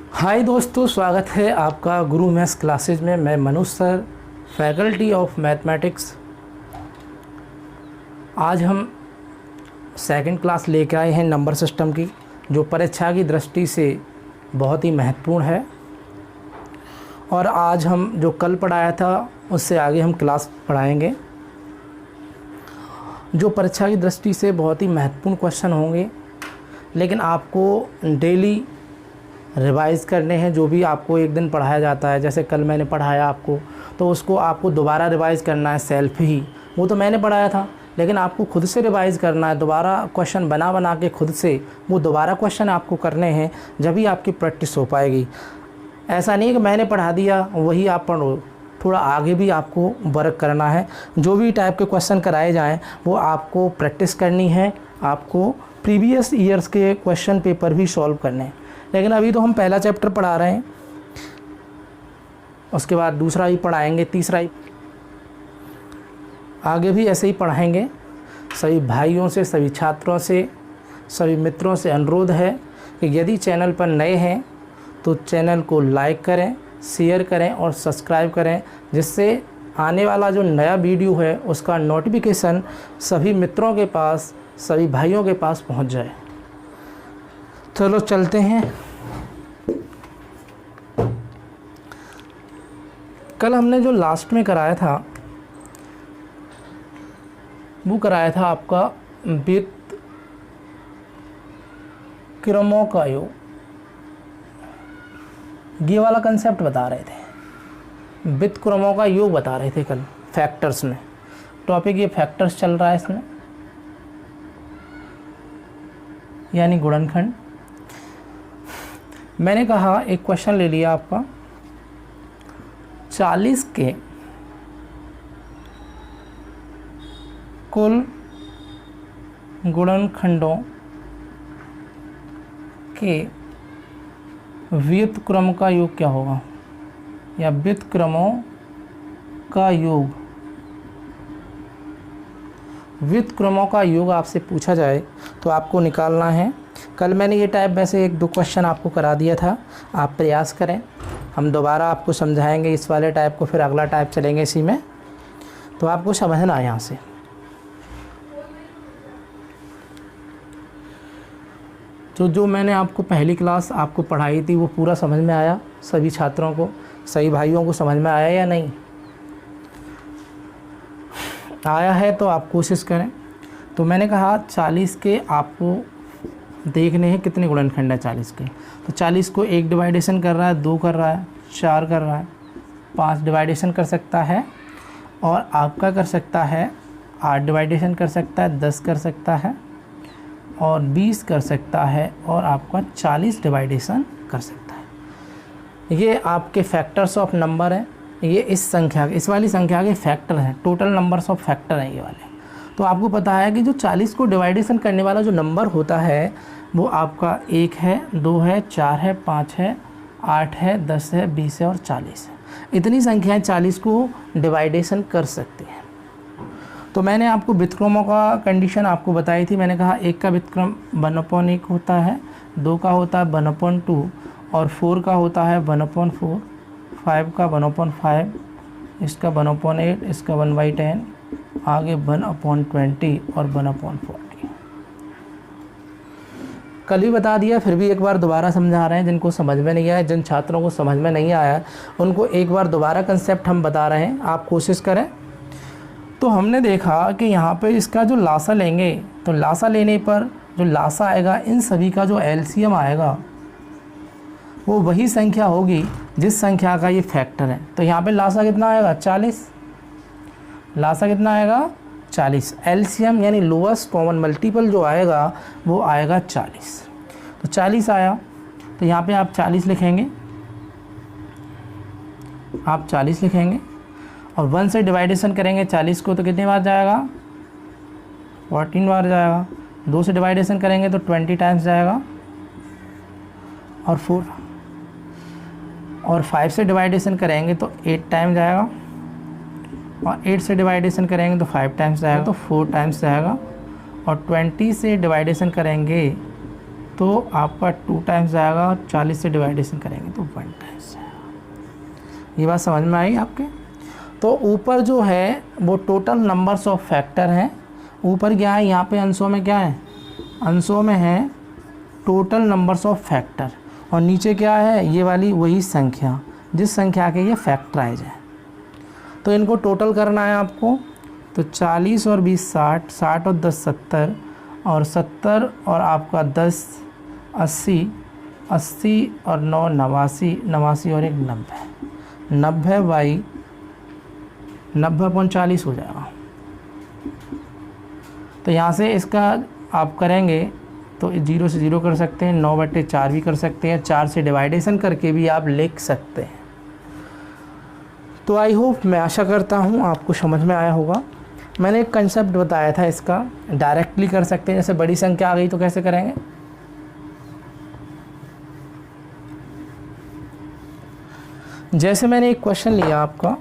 हाय दोस्तों, स्वागत है आपका गुरु मैथ्स क्लासेज में। मैं Manoj sir, faculty of mathematics. आज हम सेकंड क्लास लेके आए हैं नंबर सिस्टम की, जो परीक्षा की दृष्टि से बहुत ही महत्वपूर्ण है। और आज हम जो कल पढ़ाया था उससे आगे हम क्लास पढ़ाएंगे, जो परीक्षा की दृष्टि से बहुत ही महत्वपूर्ण क्वेश्चन होंगे, लेकिन आपको डेली रिवाइज़ करने हैं। जो भी आपको एक दिन पढ़ाया जाता है, जैसे कल मैंने पढ़ाया आपको, तो उसको आपको दोबारा रिवाइज़ करना है सेल्फ ही। वो तो मैंने पढ़ाया था, लेकिन आपको खुद से रिवाइज़ करना है, दोबारा क्वेश्चन बना के खुद से वो दोबारा क्वेश्चन आपको करने हैं, जब भी आपकी प्रैक्टिस हो पाएगी। ऐसा नहीं है कि मैंने पढ़ा दिया वही आप पढ़ो, थोड़ा आगे भी आपको वर्क करना है। जो भी टाइप के क्वेश्चन कराए जाएँ वो आपको प्रैक्टिस करनी है, आपको प्रीवियस ईयर्स के क्वेश्चन पेपर भी सॉल्व करने हैं। लेकिन अभी तो हम पहला चैप्टर पढ़ा रहे हैं, उसके बाद दूसरा भी पढ़ाएंगे, तीसरा ही, आगे भी ऐसे ही पढ़ाएंगे। सभी भाइयों से, सभी छात्रों से, सभी मित्रों से अनुरोध है कि यदि चैनल पर नए हैं तो चैनल को लाइक करें, शेयर करें और सब्सक्राइब करें, जिससे आने वाला जो नया वीडियो है उसका नोटिफिकेशन सभी मित्रों के पास, सभी भाइयों के पास पहुंच जाए। चलो चलते हैं। कल हमने जो लास्ट में कराया था वो कराया था आपका व्युत्क्रमों का योग। ये वाला कंसेप्ट बता रहे थे, व्युत्क्रमों का योग बता रहे थे कल फैक्टर्स में। टॉपिक ये फैक्टर्स चल रहा है इसमें, यानी गुणनखंड। मैंने कहा एक क्वेश्चन ले लिया आपका, 40 के कुल गुणनखंडों के व्युत्क्रम का योग क्या होगा, या व्युत्क्रमों का योग। व्युत्क्रमों का योग आपसे पूछा जाए तो आपको निकालना है। कल मैंने ये टाइप में से 1-2 क्वेश्चन आपको करा दिया था, आप प्रयास करें। हम दोबारा आपको समझाएंगे इस वाले टाइप को, फिर अगला टाइप चलेंगे इसी में, तो आपको समझना है यहाँ से। तो जो मैंने आपको पहली क्लास आपको पढ़ाई थी वो पूरा समझ में आया सभी छात्रों को, सभी भाइयों को समझ में आया या नहीं आया है तो आप कोशिश करें। तो मैंने कहा 40 के आपको देखने हैं कितने गुणनखंड है 40 के। तो 40 को 1 डिवाइडेशन कर रहा है, 2 कर रहा है, 4 कर रहा है, 5 डिवाइडेशन कर सकता है, और आपका कर सकता है 8 डिवाइडेशन कर सकता है, 10 कर सकता है, और 20 कर सकता है, और आपका 40 डिवाइडेशन कर सकता है। ये आपके फैक्टर्स ऑफ नंबर हैं। ये इस वाली संख्या के फैक्टर हैं, टोटल नंबर्स ऑफ फैक्टर हैं ये वाले। तो आपको पता है कि जो 40 को डिवाइडेशन करने वाला जो नंबर होता है वो आपका 1 है, 2 है, 4 है, 5 है, 8 है, 10 है, 20 है और 40 है। इतनी संख्याएं 40 को डिवाइडेशन कर सकती हैं। तो मैंने आपको व्युत्क्रमों का कंडीशन आपको बताई थी। मैंने कहा 1 का व्युत्क्रम 1/1 होता है, 2 का होता है 1/2, और 4 का होता है 1/4, 5 का 1/5, इसका 1/8, इसका 1/10, आगे 1/20 और 1/40। कल ही बता दिया, फिर भी एक बार दोबारा समझा रहे हैं। जिनको समझ में नहीं आया, जिन छात्रों को समझ में नहीं आया, उनको एक बार दोबारा कंसेप्ट हम बता रहे हैं, आप कोशिश करें। तो हमने देखा कि यहाँ पे इसका जो लासा लेंगे, तो लासा लेने पर जो लासा आएगा, इन सभी का जो एलसीएम आएगा वो वही संख्या होगी जिस संख्या का ये फैक्टर है। तो यहाँ पे लासा कितना आएगा, 40। लासा कितना आएगा, 40। एलसीएम यानी लोएस्ट कॉमन मल्टीपल जो आएगा वो आएगा 40। तो 40 आया, तो यहाँ पे आप 40 लिखेंगे, आप 40 लिखेंगे, और 1 से डिवाइडेशन करेंगे 40 को तो कितनी बार जाएगा, 14 बार जाएगा। 2 से डिवाइडेशन करेंगे तो 20 टाइम्स जाएगा, और 5 से डिवाइडेशन करेंगे तो 8 टाइम जाएगा, और 8 से डिवाइडेशन करेंगे तो 5 टाइम्स जाएगा, तो 4 टाइम्स जाएगा, और 20 से डिवाइडेशन करेंगे तो आपका 2 टाइम्स आएगा, 40 से डिवाइडेशन करेंगे तो 1 टाइम्स आएगा। ये बात समझ में आई आपके? तो ऊपर जो है वो टोटल नंबर्स ऑफ फैक्टर हैं। ऊपर क्या है, यहाँ पे अंशों में क्या है, अंशों में है टोटल नंबर्स ऑफ फैक्टर, और नीचे क्या है, ये वाली वही संख्या जिस संख्या के ये फैक्टराइज है। तो इनको टोटल करना है आपको। तो 40 और 20 60, 60 और 10 70, और 70 और आपका 10 80, 80 और 9 89, 89 और 1 90, 90 बाई 90/40 हो जाएगा। तो यहाँ से इसका आप करेंगे तो 0 से 0 कर सकते हैं, 9/4 भी कर सकते हैं, 4 से डिवाइडेशन करके भी आप लिख सकते हैं। तो आई होप, मैं आशा करता हूँ आपको समझ में आया होगा। मैंने एक कंसेप्ट बताया था इसका, डायरेक्टली कर सकते हैं। जैसे बड़ी संख्या आ गई तो कैसे करेंगे, जैसे मैंने एक क्वेश्चन लिया, आपका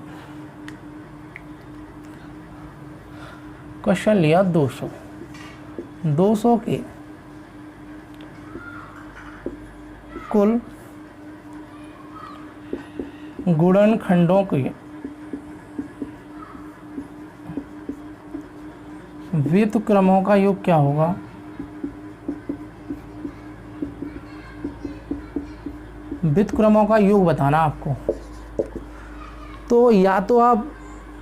क्वेश्चन लिया 200 के कुल गुणनखंडों के व्युत्क्रमों का योग क्या होगा। व्युत्क्रमों का योग बताना आपको। तो या तो आप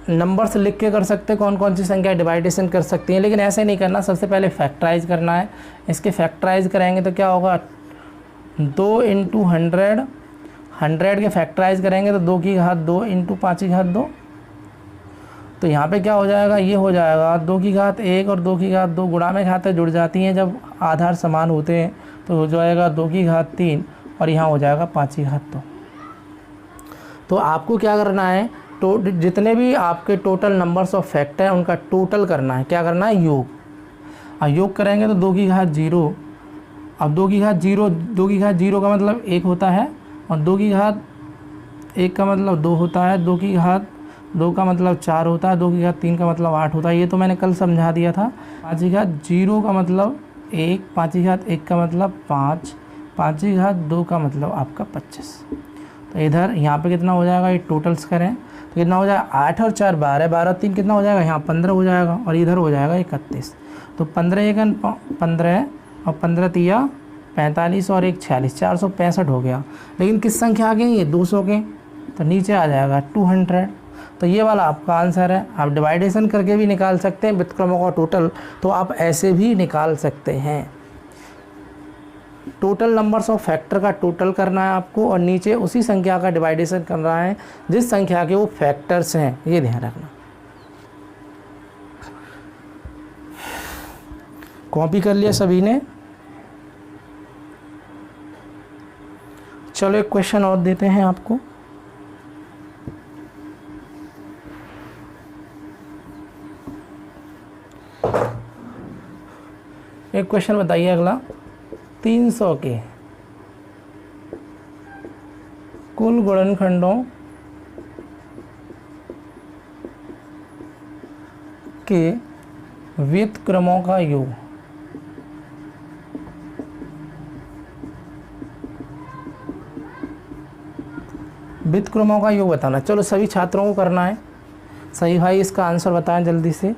नंबर्स लिख के कर सकते हैं, कौन कौन सी संख्या डिवाइडेशन कर सकती हैं, लेकिन ऐसे नहीं करना। सबसे पहले फैक्टराइज करना है। इसके फैक्टराइज करेंगे तो क्या होगा, 2 × 100, 100 के फैक्टराइज करेंगे तो 2 की घात 2 × 5 की घात 2। तो यहाँ पे क्या हो जाएगा, ये हो जाएगा 2 की घात 1 और 2 की घात 2, गुणा में घातें जुड़ जाती हैं जब आधार समान होते हैं, तो हो जाएगा 2 की घात 3 और यहाँ हो जाएगा 5 की घात 2। तो आपको क्या करना है, तो जितने भी आपके टोटल नंबर्स ऑफ फैक्टर हैं उनका टोटल करना है। क्या करना है, योग। और योग करेंगे तो 2 की घात 0, अब 2 की घात 0 का मतलब 1 होता है, और 2 की घात 1 का मतलब 2 होता है, 2 की घात 2 का मतलब 4 होता है, 2 की घात 3 का मतलब 8 होता है। ये तो मैंने कल समझा दिया था। 5 की घात 0 का मतलब 1, 5 की घात 1 का मतलब 5, 5 की घात 2 का मतलब आपका 25। तो इधर यहाँ पे कितना हो जाएगा, ये टोटल्स करें तो कितना हो जाएगा, 8 और 4 12, 12 और 3 कितना हो जाएगा, यहाँ 15 हो जाएगा, और इधर हो जाएगा 31। तो 15 × 15 और 15 × 45 और 1 46, 465 हो गया। लेकिन किस संख्या आ गई, ये 200 के, तो नीचे आ जाएगा 200। तो ये वाला आपका आंसर है। आप डिवाइडेशन करके भी निकाल सकते हैं व्युत्क्रमों का टोटल, तो आप ऐसे भी निकाल सकते हैं। टोटल नंबर्स ऑफ फैक्टर का टोटल करना है आपको, और नीचे उसी संख्या का डिवाइडेशन करना है जिस संख्या के वो फैक्टर्स हैं, ये ध्यान रखना। कॉपी कर लिया सभी ने? चलो एक क्वेश्चन और देते हैं आपको। एक क्वेश्चन बताइए अगला, 300 के कुल गुणनखंडों के व्युत्क्रमों का योग। व्युत्क्रमों का योग बताना। चलो सभी छात्रों को करना है। सही भाई इसका आंसर बताएं जल्दी से।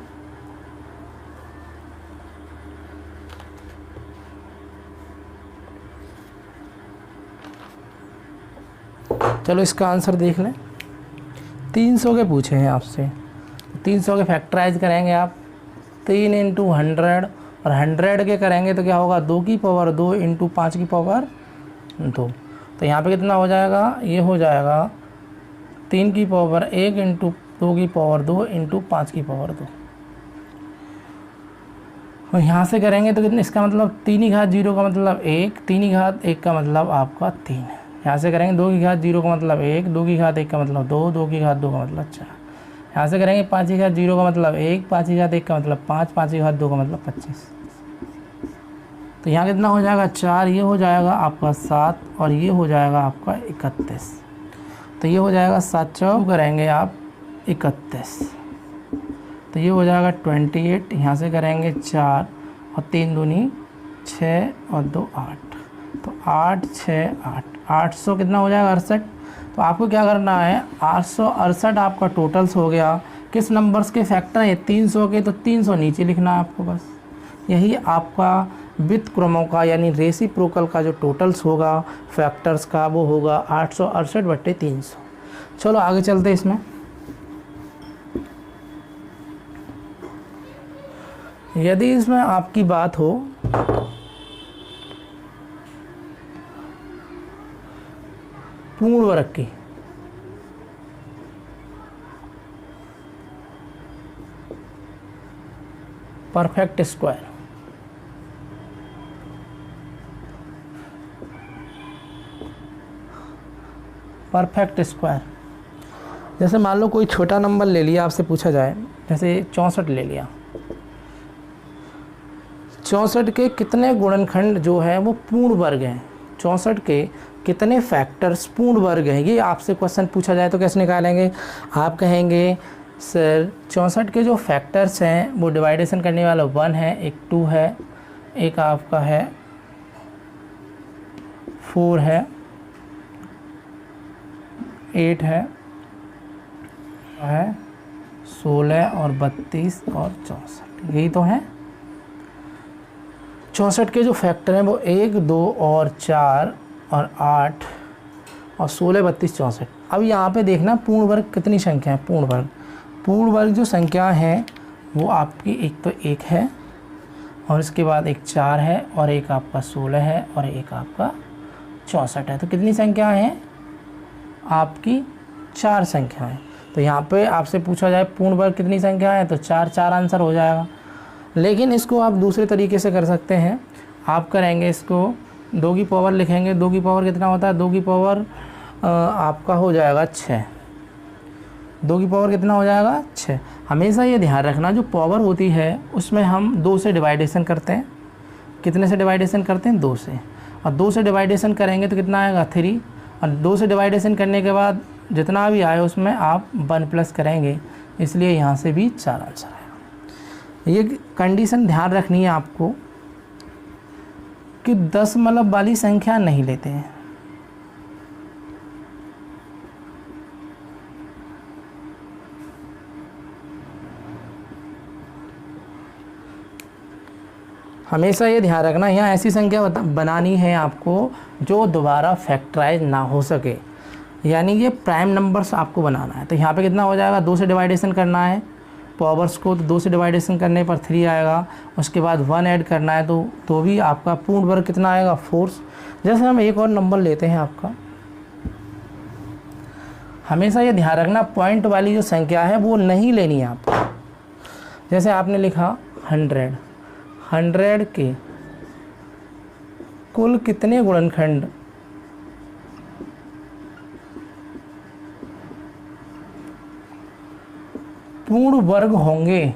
चलो इसका आंसर देख लें। 300 के पूछे हैं आपसे, 300 के फैक्टराइज करेंगे आप 3 × 100, और 100 के करेंगे तो क्या होगा, 2 की पावर 2 × 5 की पावर 2। तो यहाँ पे कितना हो जाएगा, ये हो जाएगा 3 की पावर 1 × 2 की पावर 2 × 5 की पावर 2। और यहाँ से करेंगे तो कितना, इसका मतलब 3 की घात 0 का मतलब 1, 3 की घात 1 का मतलब आपका 3। यहाँ से करेंगे 2 की घात 0 का मतलब 1, 2 की घात 1 का मतलब 2, 2 की घात 2 का मतलब 4। यहाँ से करेंगे 5 की घात 0 का मतलब 1, 5 की घात 1 का मतलब 5, 5 की घात 2 का मतलब 25। तो यहाँ कितना हो जाएगा 4, ये हो जाएगा आपका 7, और ये हो जाएगा आपका 31। तो ये हो जाएगा 7 चौक करेंगे आप 31, तो ये हो जाएगा 28। यहाँ से करेंगे 4 और 3 दूनी 6 और 2 8, तो 8 6 8, 800 कितना हो जाएगा 68। तो आपको क्या करना है, 868 आपका टोटल्स हो गया। किस नंबर्स के फैक्टर हैं, 300 के, तो 300 नीचे लिखना है आपको बस। यही आपका व्युत्क्रमों का यानी रेसिप्रोकल का जो टोटल्स होगा फैक्टर्स का, वो होगा 868/300। चलो आगे चलते इसमें। यदि इसमें आपकी बात हो पूर्ण वर्ग की, परफेक्ट स्क्वायर, परफेक्ट स्क्वायर, जैसे मान लो कोई छोटा नंबर ले लिया, आपसे पूछा जाए जैसे 64 ले लिया, 64 के कितने गुणनखंड जो है वो पूर्ण वर्ग हैं, 64 के कितने फैक्टर्स पूर्ण वर्ग हैं, ये आपसे क्वेश्चन पूछा जाए तो कैसे निकालेंगे। आप कहेंगे सर 64 के जो फैक्टर्स हैं वो डिवाइडेशन करने वाला 1 है, एक 2 है, एक आपका है 4 है, 8 है 16 और 32 और 64, यही तो है। 64 के जो फैक्टर हैं वो 1 2 और 4 और 8 और 16 32 64। अब यहाँ पे देखना पूर्ण वर्ग कितनी संख्या है, पूर्ण वर्ग जो संख्या है वो आपकी एक तो 1 है और इसके बाद एक 4 है और एक आपका 16 है और एक आपका 64 है। तो कितनी संख्या है आपकी, 4 संख्या है। तो यहाँ पे आपसे पूछा जाए पूर्ण वर्ग कितनी संख्या है, तो 4 आंसर हो जाएगा। लेकिन इसको आप दूसरे तरीके से कर सकते हैं। आप करेंगे इसको 2 की पावर लिखेंगे, 2 की पावर कितना होता है, 2 की पावर आपका हो जाएगा 6, 2 की पावर कितना हो जाएगा 6। हमेशा ये ध्यान रखना जो पावर होती है उसमें हम 2 से डिवाइडेशन करते हैं। कितने से डिवाइडेशन करते हैं, 2 से, और 2 से डिवाइडेशन करेंगे तो कितना आएगा 3, और 2 से डिवाइडेशन करने के बाद जितना भी आए उसमें आप 1 प्लस करेंगे, इसलिए यहाँ से भी 4 आंसर आएगा। ये कंडीशन ध्यान रखनी है आपको कि दशमलव वाली संख्या नहीं लेते हैं। हमेशा ये ध्यान रखना यहाँ ऐसी संख्या बनानी है आपको जो दोबारा फैक्टराइज ना हो सके, यानी ये प्राइम नंबर्स आपको बनाना है। तो यहाँ पे कितना हो जाएगा, 2 से डिवाइडेशन करना है पावर्स को, तो 2 से डिवाइडेशन करने पर 3 आएगा, उसके बाद 1 ऐड करना है तो भी आपका पूर्ण वर्ग कितना आएगा 4। जैसे हम एक और नंबर लेते हैं आपका, हमेशा ये ध्यान रखना पॉइंट वाली जो संख्या है वो नहीं लेनी है आपको। जैसे आपने लिखा 100 के कुल कितने गुणनखंड पूर्ण वर्ग होंगे,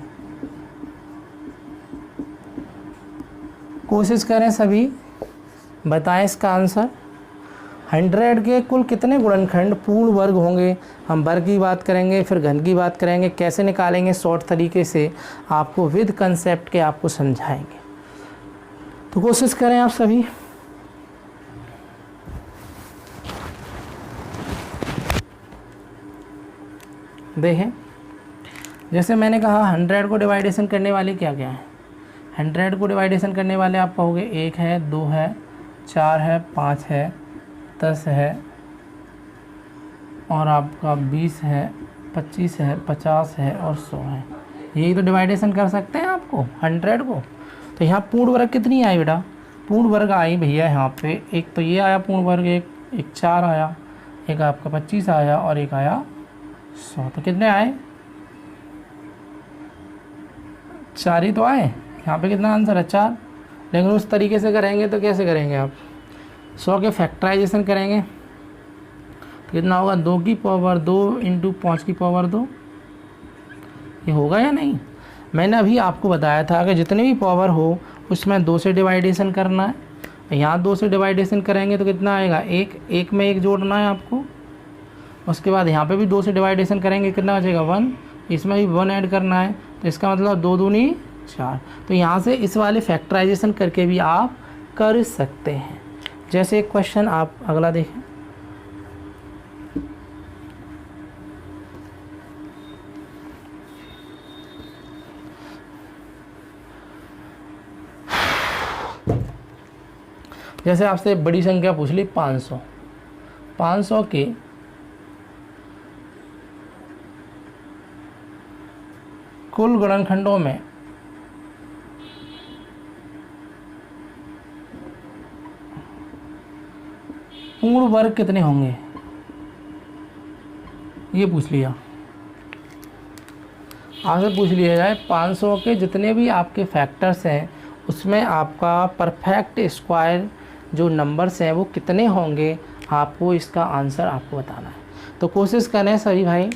कोशिश करें सभी बताएं इसका आंसर। 100 के कुल कितने गुणनखंड पूर्ण वर्ग होंगे। हम वर्ग की बात करेंगे, फिर घन की बात करेंगे, कैसे निकालेंगे शॉर्ट तरीके से आपको विद कंसेप्ट के आपको समझाएंगे। तो कोशिश करें आप सभी। देखें जैसे मैंने कहा 100 को डिवाइडेशन करने वाले क्या क्या है, 100 को डिवाइडेशन करने वाले आप कहोगे 1 है, 2 है, 4 है, 5 है, 10 है और आपका 20 है, 25 है, 50 है और 100 है। यही तो डिवाइडेशन कर सकते हैं आपको 100 को। तो यहाँ पूर्ण वर्ग कितनी आई बेटा, पूर्ण वर्ग आई भैया यहाँ पे, एक तो ये आया पूर्ण वर्ग, एक 4 आया, एक आपका 25 आया और एक आया 100। तो कितने आए, 4 ही तो आए। यहाँ पे कितना आंसर है 4। लेकिन उस तरीके से करेंगे तो कैसे करेंगे आप, 100 के फैक्टराइजेशन करेंगे तो कितना होगा, 2 की पावर 2 इंटू 5 की पावर 2। ये होगा या नहीं। मैंने अभी आपको बताया था कि जितनी भी पावर हो उसमें 2 से डिवाइडेशन करना है। यहाँ 2 से डिवाइडेशन करेंगे तो कितना आएगा, 1 में 1 जोड़ना है आपको। उसके बाद यहाँ पे भी 2 से डिवाइडेशन करेंगे, कितना बचेगा 1, इसमें भी 1 ऐड करना है। तो इसका मतलब 2 दूनी 4। तो यहाँ से इस वाले फैक्टराइजेशन करके भी आप कर सकते हैं। जैसे एक क्वेश्चन आप अगला देखें, जैसे आपसे बड़ी संख्या पूछ ली 500। 500 के कुल गुणनखंडों में पूर्ण वर्ग कितने होंगे, ये पूछ लिया। आपसे पूछ लिया जाए 500 के जितने भी आपके फैक्टर्स हैं उसमें आपका परफेक्ट स्क्वायर जो नंबर्स हैं वो कितने होंगे, आपको इसका आंसर आपको बताना है। तो कोशिश करें सभी भाई,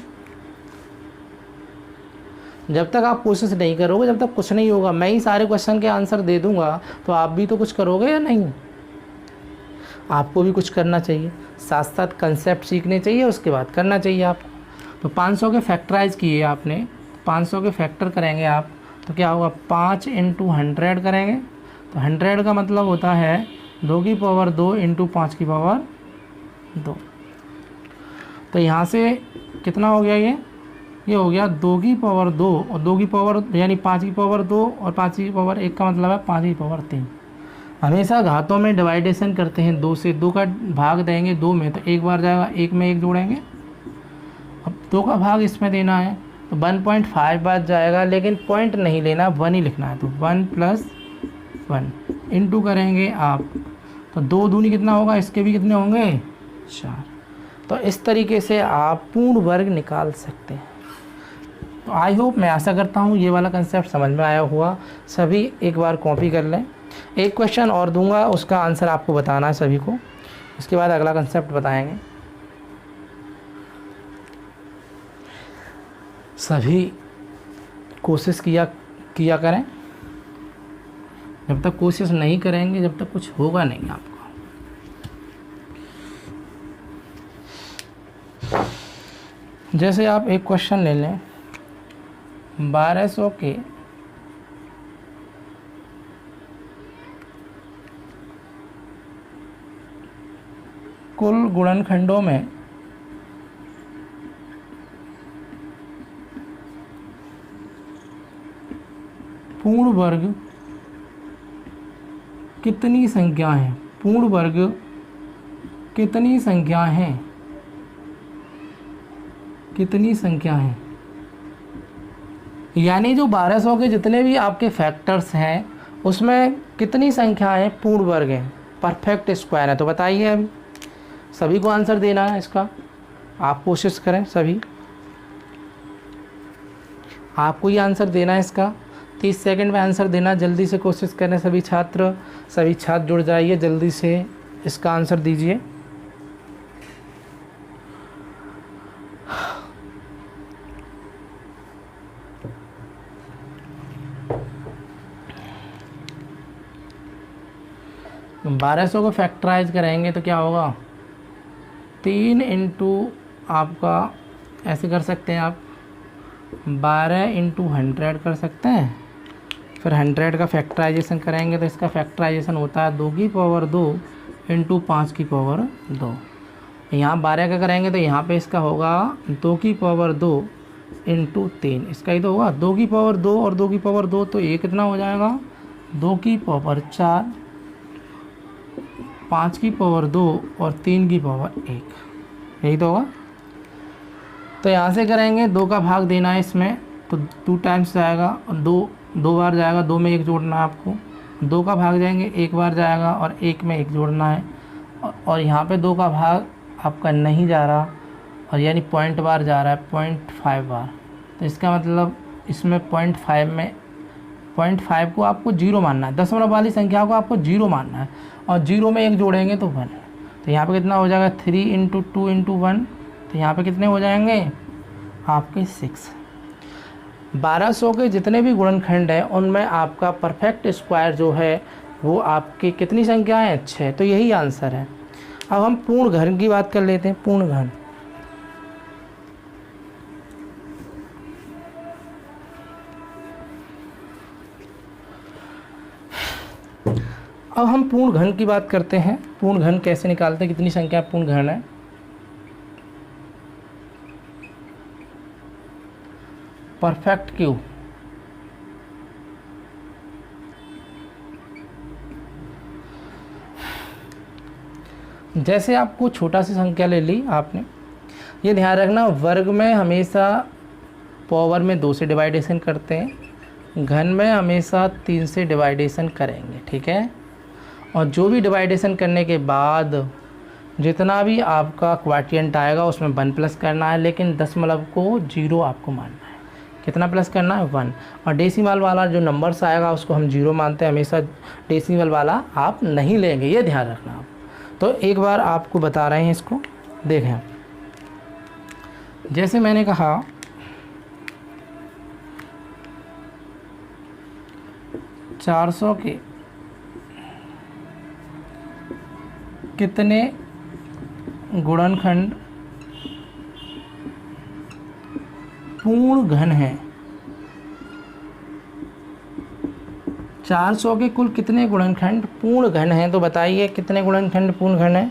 जब तक आप कोशिश नहीं करोगे जब तक कुछ नहीं होगा। मैं ही सारे क्वेश्चन के आंसर दे दूंगा तो आप भी तो कुछ करोगे या नहीं। आपको भी कुछ करना चाहिए, साथ साथ कंसेप्ट सीखने चाहिए, उसके बाद करना चाहिए आपको। तो 500 के फैक्टराइज किए आपने, 500 के फैक्टर करेंगे आप तो क्या होगा, 5 × 100 करेंगे तो 100 का मतलब होता है 2 की पावर 2 × 5 की पावर 2। तो यहाँ से कितना हो गया, ये हो गया 2 की पावर 2 और 2 की पावर यानी 5 की पावर 2 और 5 की पावर 1 का मतलब है 5 की पावर 3। हमेशा घातों में डिवाइडेशन करते हैं, 2 से 2 का भाग देंगे 2 में तो एक बार जाएगा, 1 में 1 जोड़ेंगे। अब 2 का भाग इसमें देना है तो 1.5 बार जाएगा, लेकिन पॉइंट नहीं लेना, 1 ही लिखना है। तो 1 + 1 इंटू करेंगे आप तो 2 दूनी कितना होगा, इसके भी कितने होंगे 4। तो इस तरीके से आप पूर्ण वर्ग निकाल सकते हैं। तो आई होप, मैं आशा करता हूँ ये वाला कंसेप्ट समझ में आया हुआ। सभी एक बार कॉपी कर लें। एक क्वेश्चन और दूंगा, उसका आंसर आपको बताना है सभी को, उसके बाद अगला कंसेप्ट बताएंगे। सभी कोशिश किया करें। जब तक कोशिश नहीं करेंगे जब तक कुछ होगा नहीं आपको। जैसे आप एक क्वेश्चन ले लें, 1200 के कुल गुणनखंडों में पूर्ण वर्ग कितनी संख्या है, पूर्ण वर्ग कितनी संख्या है, कितनी संख्या है। यानी जो 1200 के जितने भी आपके फैक्टर्स हैं उसमें कितनी संख्याएं पूर्ण वर्ग हैं, परफेक्ट स्क्वायर है। तो बताइए, अभी सभी को आंसर देना है इसका। आप कोशिश करें, सभी आपको ये आंसर देना है इसका। 30 सेकंड में आंसर देना, जल्दी से कोशिश करें सभी छात्र जुड़ जाइए, जल्दी से इसका आंसर दीजिए। तो 1200 को फैक्टराइज करेंगे तो क्या होगा, 3 × आपका ऐसे कर सकते हैं आप, 12 × 100 कर सकते हैं। फिर 100 का फैक्टराइजेशन करेंगे तो इसका फैक्टराइजेशन होता है 2 की पावर 2 × 5 की पावर 2। यहाँ 12 का करेंगे तो यहाँ पे इसका होगा 2 की पावर 2 × 3, इसका ही तो होगा 2 की पावर 2 और 2 की पावर 2, तो ये कितना हो जाएगा 2 की पावर 4, 5 की पावर 2 और 3 की पावर 1, यही तो होगा। तो यहाँ से करेंगे 2 का भाग देना है इसमें तो 2 टाइम्स जाएगा और 2 बार जाएगा, 2 में 1 जोड़ना है आपको। 2 का भाग जाएंगे 1 बार जाएगा और 1 में 1 जोड़ना है। और यहाँ पे 2 का भाग आपका नहीं जा रहा और यानी पॉइंट बार जा रहा है, 0.5 बार। तो इसका मतलब इसमें 0.5 को आपको 0 मानना है, दशमलव वाली संख्या को आपको 0 मानना है और 0 में 1 जोड़ेंगे तो 1। तो यहाँ पे कितना हो जाएगा 3 × 2 × 1, तो यहाँ पे कितने हो जाएंगे आपके 6। 1200 के जितने भी गुणनखंड हैं उनमें आपका परफेक्ट स्क्वायर जो है वो आपकी कितनी संख्या है, 6। तो यही आंसर है। अब हम पूर्ण घन की बात कर लेते हैं। पूर्ण घन, अब हम पूर्ण घन की बात करते हैं। पूर्ण घन कैसे निकालते हैं, कितनी संख्या पूर्ण घन है। परफेक्ट क्यूब, जैसे आपको छोटा सी संख्या ले ली आपने, ये ध्यान रखना वर्ग में हमेशा पावर में 2 से डिवाइडेशन करते हैं, घन में हमेशा 3 से डिवाइडेशन करेंगे, ठीक है। और जो भी डिवाइडेशन करने के बाद जितना भी आपका क्वाटिएंट आएगा उसमें 1 प्लस करना है, लेकिन दशमलव को 0 आपको मानना है। कितना प्लस करना है, 1। और डेसिमल वाला जो नंबर्स आएगा उसको हम 0 मानते हैं, हमेशा डेसिमल वाला आप नहीं लेंगे, ये ध्यान रखना आप। तो एक बार आपको बता रहे हैं, इसको देखें। जैसे मैंने कहा 400 के कितने गुणनखंड पूर्ण घन है। 400 के कुल कितने गुणनखंड पूर्ण घन हैं, तो बताइए कितने गुणनखंड पूर्ण घन है।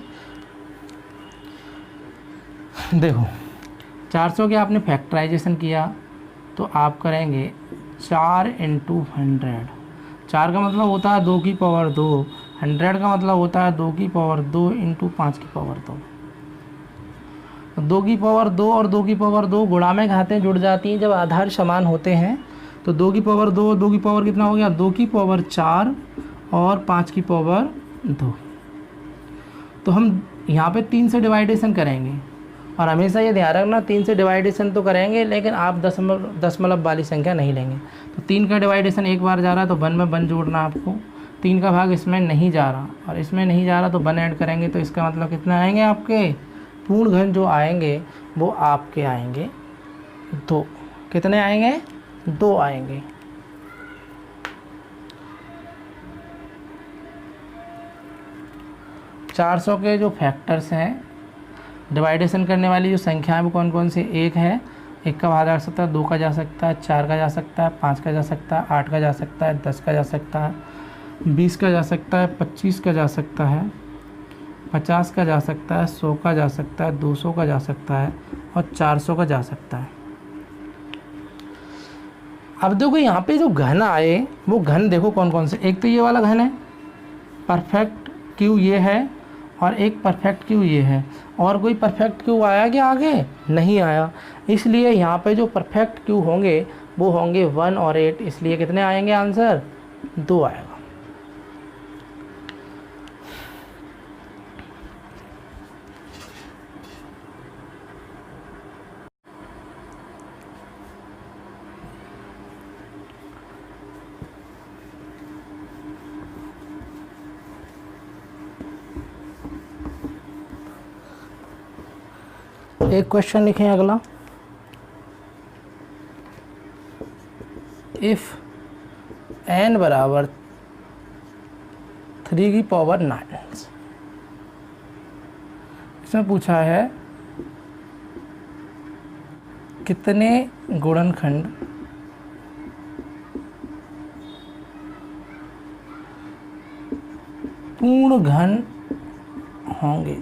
देखो 400 के आपने फैक्टराइजेशन किया तो आप करेंगे 4 × 100। 4 का मतलब होता है 2 की पावर 2, 100 का मतलब होता है 2 की पावर 2 × 5 की पावर 2। 2 की पावर 2 और 2 की पावर 2 गुणा में घातें जुड़ जाती हैं जब आधार समान होते हैं। तो 2 की पावर 2, 2 की पावर कितना हो गया, 2 की पावर 4 और 5 की पावर 2। तो हम यहाँ पे 3 से डिवाइडेशन करेंगे, और हमेशा ये ध्यान रखना 3 से डिवाइडेशन तो करेंगे लेकिन आप दशमलव वाली संख्या नहीं लेंगे। तो 3 का डिवाइडेशन एक बार जा रहा है तो 1 में 1 जोड़ना आपको, 3 का भाग इसमें नहीं जा रहा और इसमें नहीं जा रहा तो 1 ऐड करेंगे। तो इसका मतलब कितना आएंगे आपके पूर्ण घन जो आएंगे वो आपके आएंगे 2। कितने आएंगे, 2 आएंगे। चार सौ के जो फैक्टर्स हैं, डिवाइडेशन करने वाली जो संख्या है वो कौन कौन सी, 1 है, 1 का भाग जा सकता है, 2 का जा सकता है, 4 का जा सकता है, 5 का जा सकता है, 8 का जा सकता है, 10 का जा सकता है, 20 का जा सकता है, 25 का जा सकता है, 50 का जा सकता है, 100 का जा सकता है, 200 का जा सकता है और 400 का जा सकता है। अब देखो यहाँ पे जो घन आए वो घन देखो कौन कौन से, एक तो ये वाला घन है परफेक्ट क्यू ये है, और एक परफेक्ट क्यू ये है। और कोई परफेक्ट क्यू आया क्या आगे, नहीं आया। इसलिए यहाँ पे जो परफेक्ट क्यू होंगे वो होंगे 1 और 8, इसलिए कितने आएंगे आंसर, 2 आएगा। एक क्वेश्चन लिखें अगला, इफ n बराबर 3 की पावर 9, इसमें पूछा है कितने गुणनखंड पूर्ण घन होंगे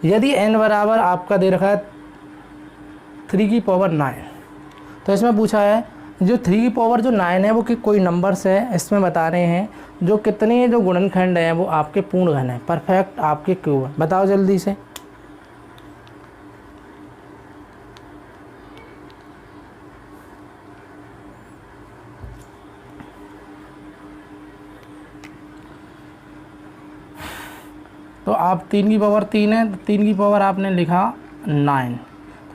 यदि n बराबर आपका दे रखा है 3 की पावर 9। तो इसमें पूछा है जो 3 की पावर जो 9 है वो कि कोई नंबर्स है, इसमें बता रहे हैं जो कितने जो गुणनखंड हैं वो आपके पूर्ण घन है, परफेक्ट आपके क्यूब है। बताओ जल्दी से। तो आप 3 की पावर 3 है, तो 3 की पावर आपने लिखा 9,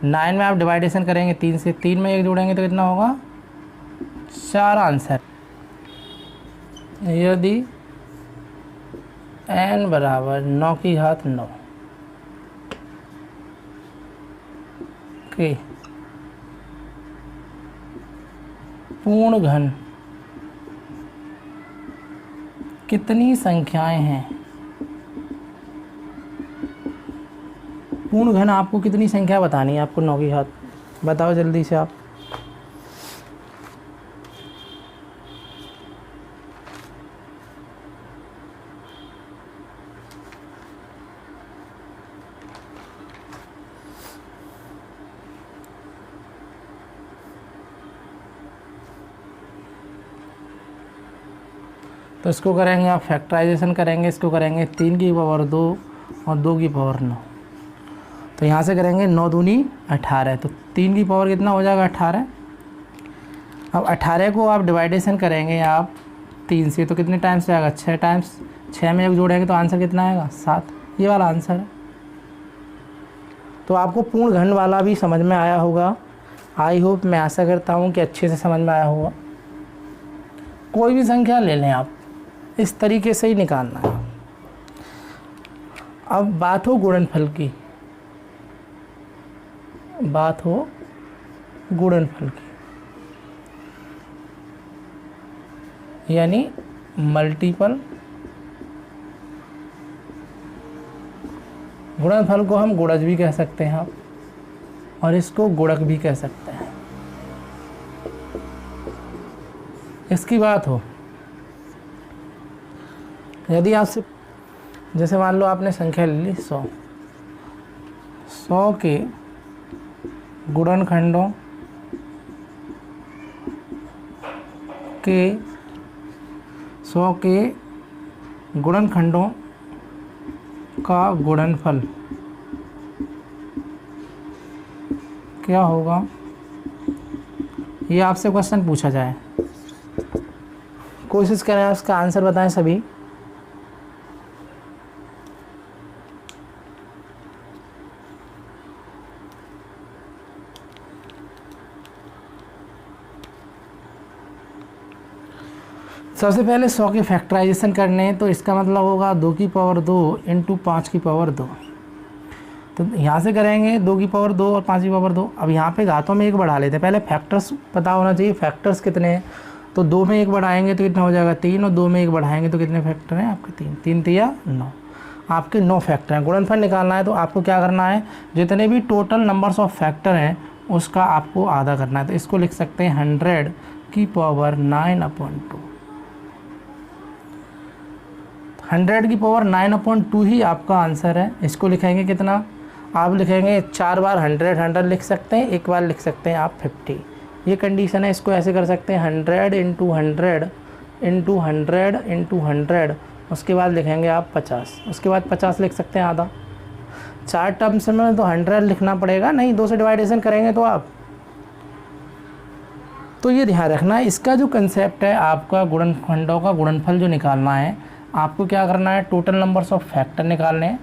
9 में आप डिवाइडेशन करेंगे 3 से, 3 में 1 जोड़ेंगे तो कितना होगा, 4 आंसर। यदि n बराबर 9 की घात 9 के पूर्ण घन कितनी संख्याएं हैं, पूर्ण घन आपको कितनी संख्या बतानी है, आपको 9 की घात, बताओ जल्दी से आप। तो इसको करेंगे आप फैक्टराइजेशन करेंगे, इसको करेंगे 3 की पावर 2 और 2 की पावर 9। तो यहाँ से करेंगे 9 दूनी 18, तो 3 की पावर कितना हो जाएगा 18। अब 18 को आप डिवाइडेशन करेंगे आप 3 से, तो कितने टाइम्स आएगा 6 टाइम्स, 6 में 1 जोड़ेंगे तो आंसर कितना आएगा 7। ये वाला आंसर है। तो आपको पूर्ण घन वाला भी समझ में आया होगा। आई होप, मैं आशा करता हूँ कि अच्छे से समझ में आया होगा। कोई भी संख्या ले लें आप, इस तरीके से ही निकालना है। अब बात हो गुणनफल की, बात हो गुणनफल की, यानी मल्टीपल। गुणनफल को हम गुणज भी कह सकते हैं आप, और इसको गुणक भी कह सकते हैं। इसकी बात हो, यदि आपसे जैसे मान लो आपने संख्या ले ली 100, 100 के गुणनखंडों के 100 के गुणनखंडों का गुणनफल क्या होगा, ये आपसे क्वेश्चन पूछा जाए। कोशिश करें उसका आंसर बताएं सभी। सबसे पहले 100 के फैक्टराइजेशन करने हैं, तो इसका मतलब होगा 2 की पावर 2 इंटू 5 की पावर 2। तो यहाँ से करेंगे 2 की पावर 2 और 5 की पावर 2। अब यहाँ पे घातों में 1 बढ़ा लेते हैं, पहले फैक्टर्स पता होना चाहिए, फैक्टर्स कितने हैं। तो 2 में 1 बढ़ाएंगे तो कितना हो जाएगा 3, और 2 में 1 बढ़ाएंगे तो कितने फैक्टर हैं आपके 3, 3 तिया 9, आपके 9 फैक्टर हैं। गुणनफल निकालना है तो आपको क्या करना है, जितने भी टोटल नंबर्स ऑफ फैक्टर हैं उसका आपको आधा करना है। तो इसको लिख सकते हैं 100 की पावर 9/2। 100 की पावर 9/2 ही आपका आंसर है। इसको लिखेंगे कितना, आप लिखेंगे 4 बार 100 लिख सकते हैं, एक बार लिख सकते हैं आप 50। ये कंडीशन है। इसको ऐसे कर सकते हैं 100 इंटू 100 इंटू 100 इंटू 100, उसके बाद लिखेंगे आप 50, उसके बाद 50 लिख सकते हैं आधा। 4 टर्म्स में तो 100 लिखना पड़ेगा, नहीं 2 से डिवाइडेशन करेंगे तो आप। तो ये ध्यान रखना है, इसका जो कंसेप्ट है आपका गुणनखंडों का गुणनफल जो निकालना है, आपको क्या करना है, टोटल नंबर्स ऑफ फैक्टर निकालने हैं।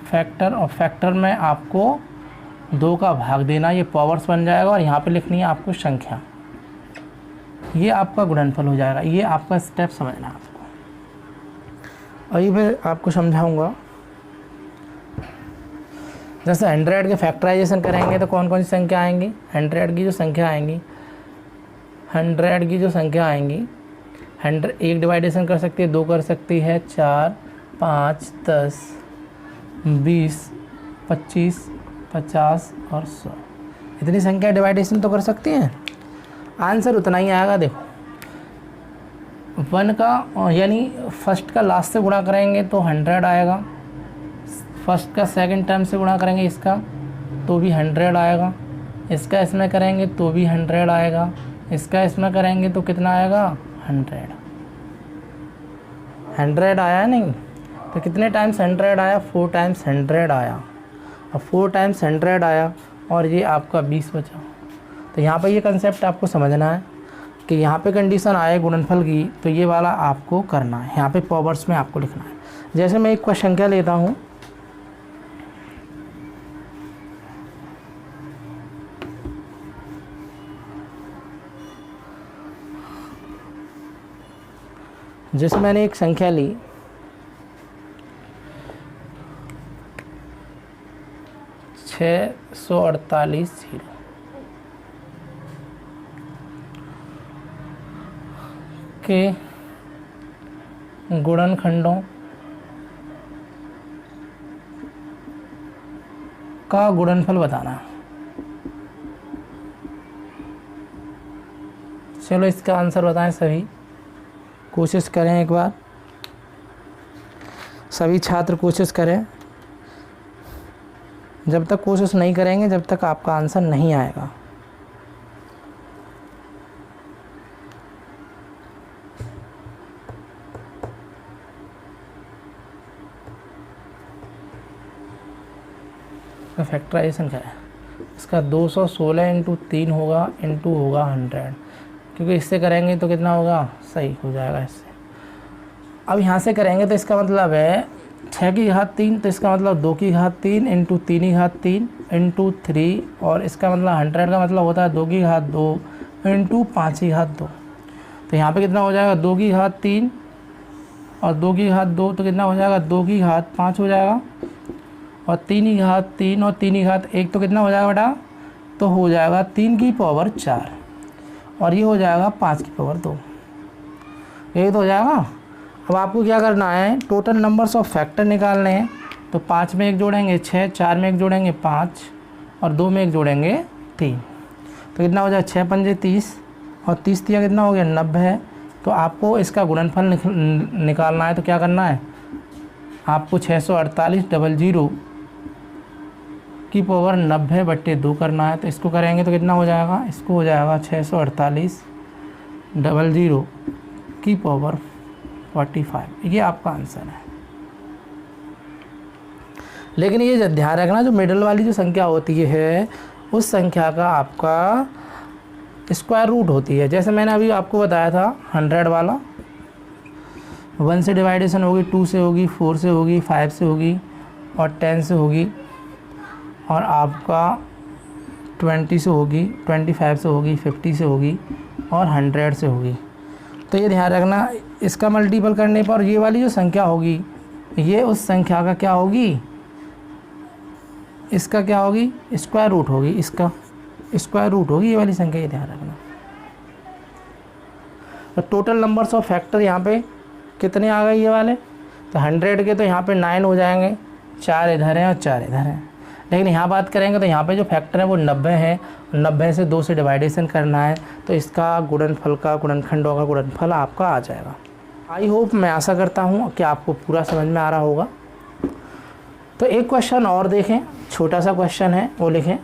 फैक्टर और फैक्टर में आपको 2 का भाग देना, ये पावर्स बन जाएगा, और यहाँ पे लिखनी है आपको संख्या। ये आपका गुणनफल हो जाएगा। ये आपका स्टेप समझना है आपको। अभी मैं आपको समझाऊंगा। जैसे 100 के फैक्टराइजेशन करेंगे तो कौन कौन सी संख्या आएंगी, 100 की जो संख्या आएंगी, 100 की जो संख्या आएंगी, 100 एक डिवाइडेशन कर सकती है, 2 कर सकती है, 4, 5, 10, 20, 25, 50 और 100। इतनी संख्या डिवाइडेशन तो कर सकती हैं, आंसर उतना ही आएगा। देखो 1 का यानी फर्स्ट का लास्ट से गुणा करेंगे तो 100 आएगा, फर्स्ट का सेकंड टर्म से गुणा करेंगे इसका तो भी 100 आएगा, इसका इसमें करेंगे तो भी 100 आएगा, इसका इसमें करेंगे तो कितना आएगा 100। 100 आया नहीं, तो कितने टाइम्स 100 आया, 4 टाइम्स 100 आया। अब 4 टाइम्स 100 आया और ये आपका 20 बचा। तो यहाँ पे ये कंसेप्ट आपको समझना है कि यहाँ पे कंडीशन आए गुणनफल की, तो ये वाला आपको करना है, यहाँ पे पावर्स में आपको लिखना है। जैसे मैं एक क्वेश्चन संख्या लेता हूँ, जैसे मैंने एक संख्या ली 648 के गुणनखंडों का गुणनफल बताना है। चलो इसका आंसर बताएं सभी, कोशिश करें एक बार, सभी छात्र कोशिश करें। जब तक कोशिश नहीं करेंगे जब तक आपका आंसर नहीं आएगा। इसका फैक्टराइजेशन क्या है, इसका 216 इंटू 3 होगा इंटू होगा 100, क्योंकि इससे करेंगे तो कितना होगा, सही हो जाएगा इससे। अब यहाँ से करेंगे तो इसका मतलब है 6 की घात 3, तो इसका मतलब 2 की घात 3 इंटू 3 की घात 3 इंटू 3, और इसका मतलब 100 का मतलब होता है 2 की घात 2 इंटू 5 की घात 2। तो यहाँ पे कितना हो जाएगा, 2 की घात 3 और 2 की घात 2, तो कितना हो जाएगा, 2 की घात 5 हो जाएगा, और 3 की घात 3 और 3 की घात 1, तो कितना हो जाएगा बेटा, तो हो जाएगा 3 की पावर 4, और ये हो जाएगा 5 की पावर 2, यही तो हो जाएगा। अब आपको क्या करना है, टोटल नंबर्स ऑफ फैक्टर निकालने हैं। तो 5 में 1 जोड़ेंगे 6, 4 में 1 जोड़ेंगे 5, और 2 में 1 जोड़ेंगे 3, तो कितना हो जाएगा, 6 पंजे 30, और 30 तिया कितना हो गया, 90। तो आपको इसका गुणनफल निकालना है, तो क्या करना है, आपको 648 की पावर 90/2 करना है। तो इसको करेंगे तो कितना हो जाएगा, इसको हो जाएगा 648 की पावर 45, ये आपका आंसर है। लेकिन ये ध्यान रखना, जो मिडल वाली जो संख्या होती है उस संख्या का आपका स्क्वायर रूट होती है। जैसे मैंने अभी आपको बताया था 100 वाला, 1 से डिवाइडेशन होगी, 2 से होगी, 4 से होगी, 5 से होगी, और 10 से होगी, और आपका 20 से होगी, 25 से होगी, 50 से होगी, और 100 से होगी। तो ये ध्यान रखना, इसका मल्टीपल करने पर ये वाली जो संख्या होगी ये उस संख्या का क्या होगी, इसका क्या होगी, स्क्वायर रूट होगी, इसका स्क्वायर रूट होगी ये वाली संख्या, ये ध्यान रखना। तो टोटल नंबर्स ऑफ फैक्टर यहाँ पे कितने आ गए ये वाले, तो 100 के तो यहाँ पे 9 हो जाएंगे, 4 इधर हैं और 4 इधर हैं। लेकिन यहाँ बात करेंगे तो यहाँ पे जो फैक्टर है वो 90 है, 90 से 2 से डिवाइडेशन करना है, तो इसका गुणनफल का गुणनखंडों का गुणनफल आपका आ जाएगा। आई होप, मैं आशा करता हूँ कि आपको पूरा समझ में आ रहा होगा। तो एक क्वेश्चन और देखें, छोटा सा क्वेश्चन है, वो लिखें,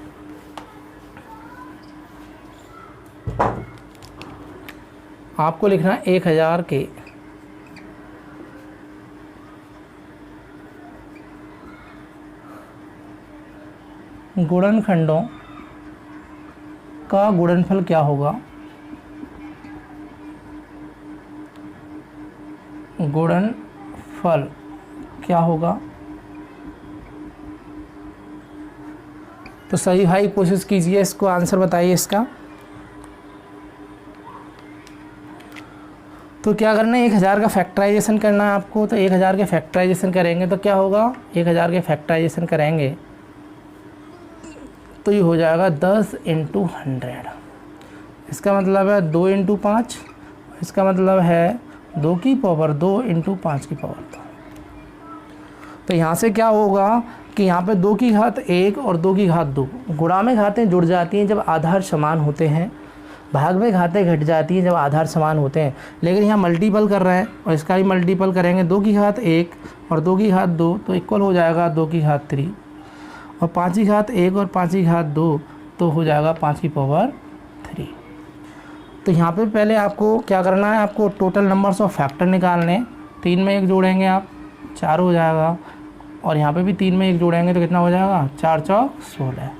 आपको लिखना 1000 के गुणनखंडों का गुणनफल क्या होगा, गुणनफल क्या होगा। तो सही भाई कोशिश कीजिए, इसको आंसर बताइए इसका। तो क्या करना है, 1000 का फैक्टराइजेशन करना है आपको। तो 1000 के फैक्टराइजेशन करेंगे तो क्या होगा, 1000 के फैक्टराइजेशन करेंगे तो ये हो जाएगा 10 इंटू 100। इसका मतलब है 2 इंटू 5, इसका मतलब है 2 की पावर 2 इंटू 5 की पावर 2। तो यहाँ से क्या होगा कि यहाँ पे 2 की घात 1 और 2 की घात 2, गुणा में घातें जुड़ जाती हैं जब आधार समान होते हैं, भाग में घातें घट जाती हैं जब आधार समान होते हैं। लेकिन यहाँ मल्टीपल कर रहे हैं और इसका भी मल्टीपल करेंगे, 2 की घात 1 और 2 की घात 2 तो इक्वल हो जाएगा 2 की घात 3, और 5 की घात 1 और 5 की घात 2 तो हो जाएगा 5 की पावर 3। तो यहाँ पे पहले आपको क्या करना है, आपको टोटल नंबर्स ऑफ फैक्टर निकालने। 3 में 1 जोड़ेंगे आप 4 हो जाएगा, और यहाँ पे भी 3 में 1 जोड़ेंगे तो कितना हो जाएगा, 4 चौक 16।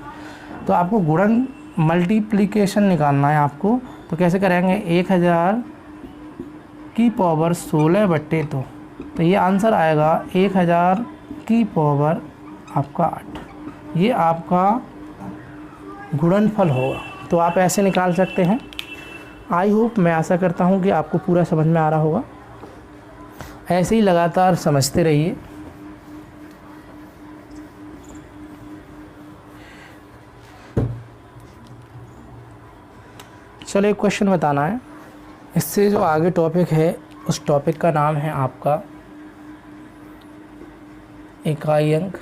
तो आपको गुणन मल्टीप्लिकेशन निकालना है आपको। तो कैसे करेंगे, 1000 की पावर 16/2, तो ये आंसर आएगा 1000 की पावर आपका 8, ये आपका गुणनफल होगा। तो आप ऐसे निकाल सकते हैं। आई होप, मैं आशा करता हूँ कि आपको पूरा समझ में आ रहा होगा। ऐसे ही लगातार समझते रहिए। चलो एक क्वेश्चन बताना है, इससे जो आगे टॉपिक है उस टॉपिक का नाम है आपका इकाई अंक।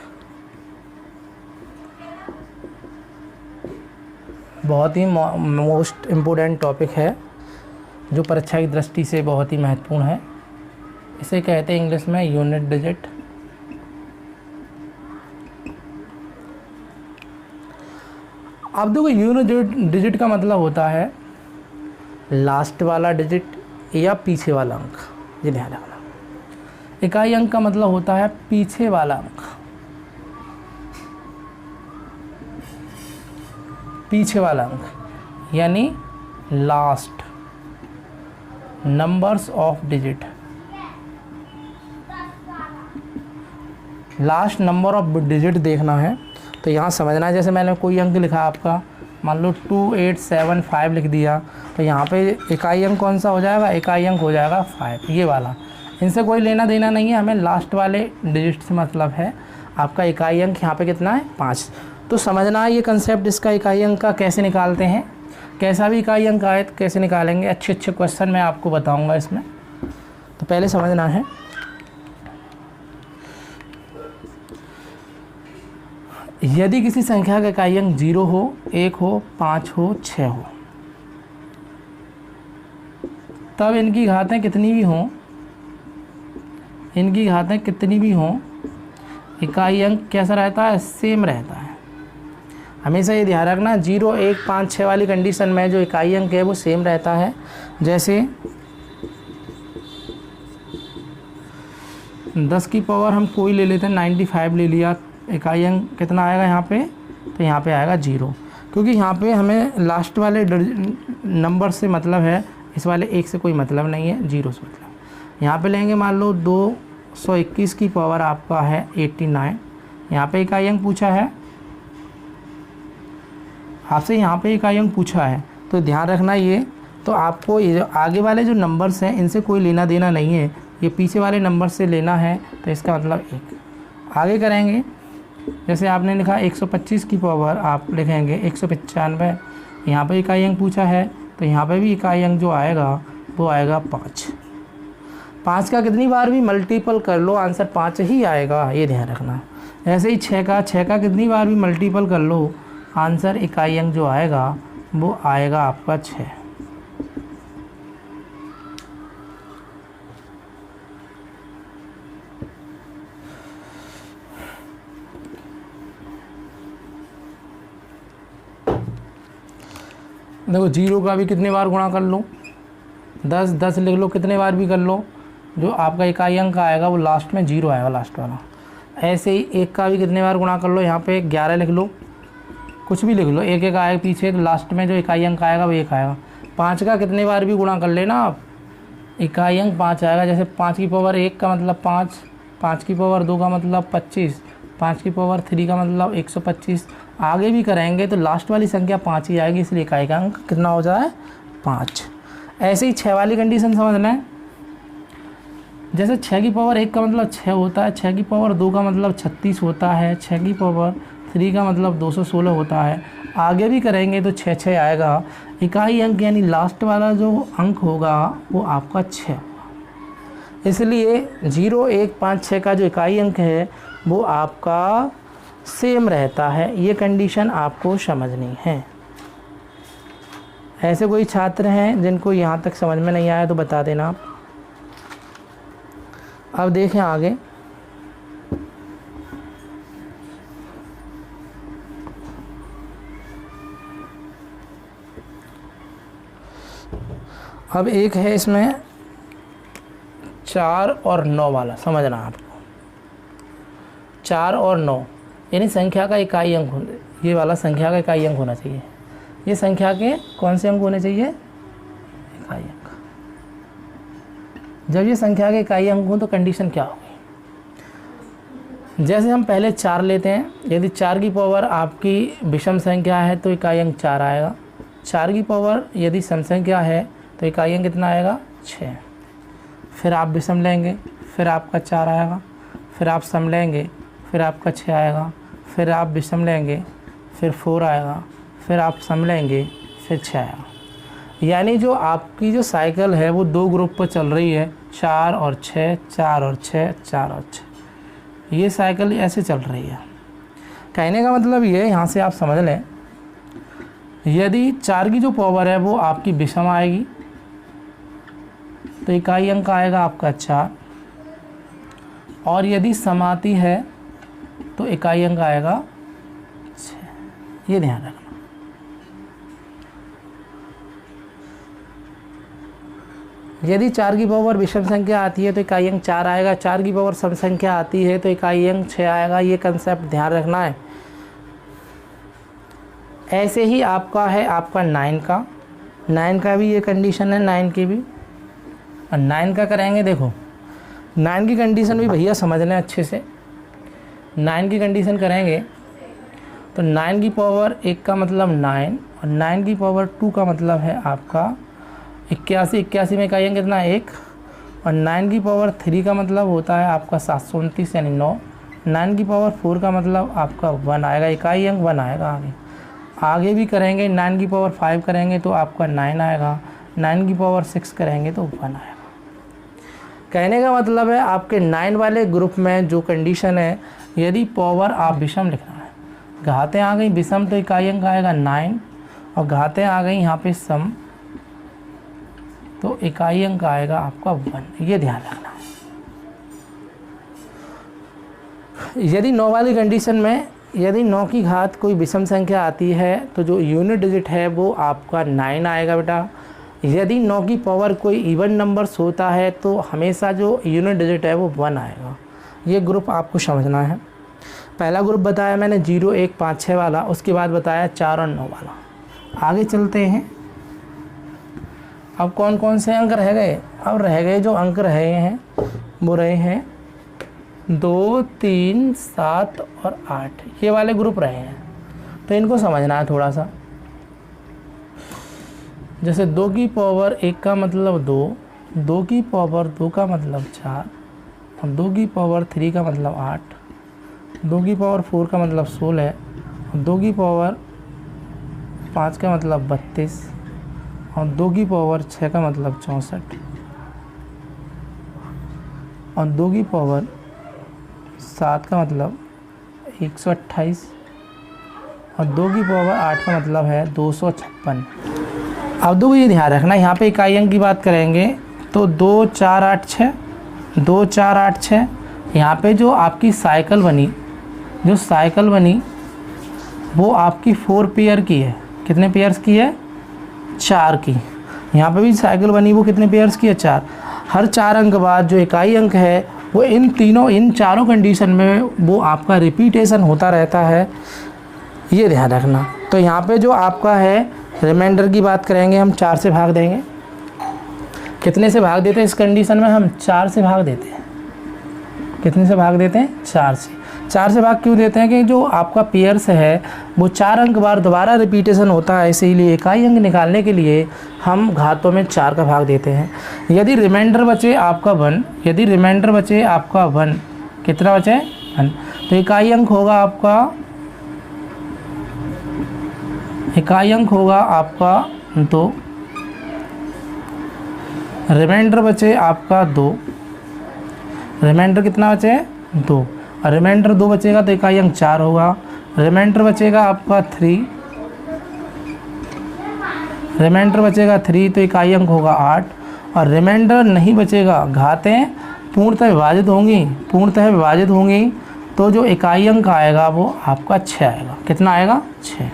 बहुत ही मोस्ट इम्पोर्टेंट टॉपिक है जो परीक्षा की दृष्टि से बहुत ही महत्वपूर्ण है। इसे कहते हैं इंग्लिश में यूनिट डिजिट। अब देखो, यूनिट डिजिट का मतलब होता है लास्ट वाला डिजिट या पीछे वाला अंक, ये ध्यान रखना। इकाई अंक का मतलब होता है पीछे वाला अंक। पीछे वाला अंक, यानी last numbers of digit, last number of digit देखना है। तो यहाँ समझना है, जैसे मैंने कोई अंक लिखा आपका, मान लो 2875 लिख दिया, तो यहाँ पे इकाई अंक कौन सा हो जाएगा, इकाई अंक हो जाएगा 5, ये वाला। इनसे कोई लेना देना नहीं है, हमें लास्ट वाले डिजिट से मतलब है। आपका इकाई अंक यहाँ पे कितना है, 5। तो समझना है ये कंसेप्ट, इसका इकाई अंक का कैसे निकालते हैं, कैसा भी इकाई अंक आए तो कैसे निकालेंगे, अच्छे अच्छे क्वेश्चन मैं आपको बताऊँगा इसमें। तो पहले समझना है, यदि किसी संख्या का इकाई अंक 0 हो, 1 हो, 5 हो, 6 हो, तब इनकी घातें कितनी भी हों, इनकी घातें कितनी भी हों, इकाई अंक कैसा रहता है, सेम रहता है। हमेशा ये ध्यान रखना, 0, 1, 5, 6 वाली कंडीशन में जो इकाई अंक है वो सेम रहता है। जैसे 10 की पावर हम कोई ले लेते हैं, 95 ले लिया, इकाई अंक कितना आएगा यहाँ पे, तो यहाँ पे आएगा 0, क्योंकि यहाँ पे हमें लास्ट वाले नंबर से मतलब है, इस वाले 1 से कोई मतलब नहीं है, 0 से मतलब। यहाँ पे लेंगे, मान लो 221 की पावर आपका है 89, यहाँ पे इकाई अंक पूछा है आपसे, यहाँ पे इकाई अंक पूछा है, तो ध्यान रखना ये। तो आपको ये जो आगे वाले जो नंबर्स हैं इनसे कोई लेना देना नहीं है, ये पीछे वाले नंबर से लेना है, तो इसका मतलब 1। आगे करेंगे, जैसे आपने लिखा 125 की पावर, आप लिखेंगे 195, यहाँ पे इकाई अंक पूछा है, तो यहाँ पे भी इकाई अंक जो आएगा वो आएगा 5। 5 का कितनी बार भी मल्टीपल कर लो, आंसर 5 ही आएगा, ये ध्यान रखना। ऐसे ही 6 का कितनी बार भी मल्टीपल कर लो, आंसर इकाई अंक जो आएगा वो आएगा आपका 6। देखो 0 का भी कितने बार गुणा कर लो, 10 लिख लो, कितने बार भी कर लो, जो आपका इकाई अंक आएगा वो लास्ट में 0 आएगा, लास्ट वाला। ऐसे ही 1 का भी कितने बार गुणा कर लो, यहाँ पे 11 लिख लो, कुछ भी लिख लो, 1 आएगा पीछे, तो लास्ट में जो इकाई अंक आएगा वो 1 आएगा। 5 का कितने बार भी गुणा कर लेना आप, इकाई अंक 5 आएगा। जैसे 5 की पावर 1 का मतलब 5, 5 की पावर 2 का मतलब 25, 5 की पावर 3 का मतलब 125। आगे भी करेंगे तो लास्ट वाली संख्या 5 ही आएगी, इसलिए इकाई का अंक कितना हो जाए, 5। ऐसे ही 6 वाली कंडीशन समझना है, जैसे 6 की पावर 1 का मतलब 6 होता है, 6 की पावर 2 का मतलब 36 होता है, 6 की पावर 3 का मतलब 216 होता है। आगे भी करेंगे तो 6 आएगा। इकाई अंक यानी लास्ट वाला जो अंक होगा वो आपका 6 होगा। इसलिए 0, 1, 5, 6 का जो इकाई अंक है वो आपका सेम रहता है। ये कंडीशन आपको समझनी है। ऐसे कोई छात्र हैं जिनको यहाँ तक समझ में नहीं आया तो बता देना आप। अब देखें आगे, अब एक है इसमें 4 और 9 वाला, समझना आपको। 4 और 9 यानी संख्या का इकाई अंक, ये वाला संख्या का इकाई अंक होना चाहिए। ये संख्या के कौन से अंक होने चाहिए, इकाई अंक। जब ये संख्या के इकाई अंक हो तो कंडीशन क्या होगी, जैसे हम पहले 4 लेते हैं, यदि 4 की पावर आपकी विषम संख्या है तो इकाई अंक 4 आएगा। 4 की पावर यदि सम संख्या है तो इकाई अंक कितना आएगा, 6। फिर आप विषम लेंगे, फिर आपका 4 आएगा, फिर आप सम लेंगे, फिर आपका 6 आएगा, फिर आप विषम लेंगे, फिर 4 आएगा, फिर आप सम लेंगे, फिर 6 आएगा। यानी जो आपकी जो साइकिल है वो 2 ग्रुप पर चल रही है, 4 और 6, 4 और 6, 4 और 6। ये साइकिल ऐसे चल रही है। कहने का मतलब ये, यहाँ से आप समझ लें, यदि 4 की जो पावर है वो आपकी विषम आएगी तो इकाई अंक आएगा आपका 4, और यदि सम आती है तो इकाई अंक आएगा 6। ये ध्यान रखना। यदि 4 की पावर विषम संख्या आती है तो इकाई अंक 4 आएगा, 4 की पावर सम संख्या आती है तो इकाई अंक 6 आएगा। ये कंसेप्ट ध्यान रखना है। ऐसे ही आपका है आपका 9 का भी ये कंडीशन है, 9 की भी। और 9 का करेंगे, देखो 9 की कंडीशन भी भैया समझ लें अच्छे से। 9 की कंडीशन करेंगे तो 9 की पावर 1 का मतलब 9 और 9 की पावर 2 का मतलब है आपका 81 में इकाई अंक कितना 1 और 9 की पावर 3 का मतलब होता है आपका 729 यानी 9। 9 की पावर 4 का मतलब आपका 1 आएगा, इकाई अंक 1 आएगा। आगे भी करेंगे, 9 की पावर 5 करेंगे तो आपका 9 आएगा, 9 की पावर 6 करेंगे तो 1 आएगा। कहने का मतलब है आपके 9 वाले ग्रुप में जो कंडीशन है, यदि पावर आप विषम लिखना है, घातें आ गई विषम तो इकाई अंक आएगा 9 और घातें आ गई यहाँ पे सम तो इकाई अंक आएगा आपका 1, ये ध्यान रखना है। यदि 9 वाली कंडीशन में यदि 9 की घात कोई विषम संख्या आती है तो जो यूनिट डिजिट है वो आपका 9 आएगा बेटा। यदि 9 की पावर कोई इवन नंबर्स होता है तो हमेशा जो यूनिट डिजिट है वो 1 आएगा। ये ग्रुप आपको समझना है। पहला ग्रुप बताया मैंने 0, 1, 5, 6 वाला, उसके बाद बताया 4 और 9 वाला। आगे चलते हैं। अब कौन कौन से अंक रह गए? अब रह गए जो अंक रहे हैं वो रहे हैं 2, 3, 7 और 8, ये वाले ग्रुप रहे हैं। तो इनको समझना है थोड़ा सा। जैसे 2 की पावर 1 का मतलब 2, 2 की पावर 2 का मतलब 4 और 2 की पावर 3 का मतलब 8, 2 की पावर 4 का मतलब 16 और 2 की पावर 5 का मतलब 32 और 2 की पावर 6 का मतलब 64 और 2 की पावर 7 का मतलब 128 और 2 की पावर 8 का मतलब है 256। अब दो ये ध्यान रखना, यहाँ पे इकाई अंक की बात करेंगे तो 2, 4, 8, 6, 2, 4, 8, 6। यहाँ पे जो आपकी साइकिल बनी वो आपकी 4 पेयर की है। कितने पेयर्स की है? 4 की। यहाँ पे भी साइकिल बनी वो कितने पेयर्स की है? 4। हर 4 अंक बाद जो इकाई अंक है वो इन चारों कंडीशन में वो आपका रिपीटेशन होता रहता है, ये ध्यान रखना। तो यहाँ पे जो आपका है रिमाइंडर की बात करेंगे, हम 4 से भाग देंगे। कितने से भाग देते हैं इस कंडीशन में? हम 4 से भाग देते हैं। कितने से भाग देते हैं? 4 से। 4 से भाग क्यों देते हैं? कि जो आपका पेयर्स है वो 4 अंक बार दोबारा रिपीटेशन होता है, इसीलिए इकाई अंक निकालने के लिए हम घातों में 4 का भाग देते हैं। यदि रिमाइंडर बचे आपका 1, यदि रिमाइंडर बचे आपका 1, कितना बचे? 1, तो इकाई अंक होगा आपका 2, रिमाइंडर बचे आपका 2, रिमाइंडर कितना बचे? 2, और रिमाइंडर 2 बचेगा तो इकाई अंक 4 होगा। रिमाइंडर बचेगा आपका 3, रिमाइंडर बचेगा 3 तो इकाई अंक होगा 8, और रिमाइंडर नहीं बचेगा, घातें पूर्णतः विभाजित होंगी तो जो इकाई अंक आएगा वो आपका 6 आएगा। कितना आएगा? 6।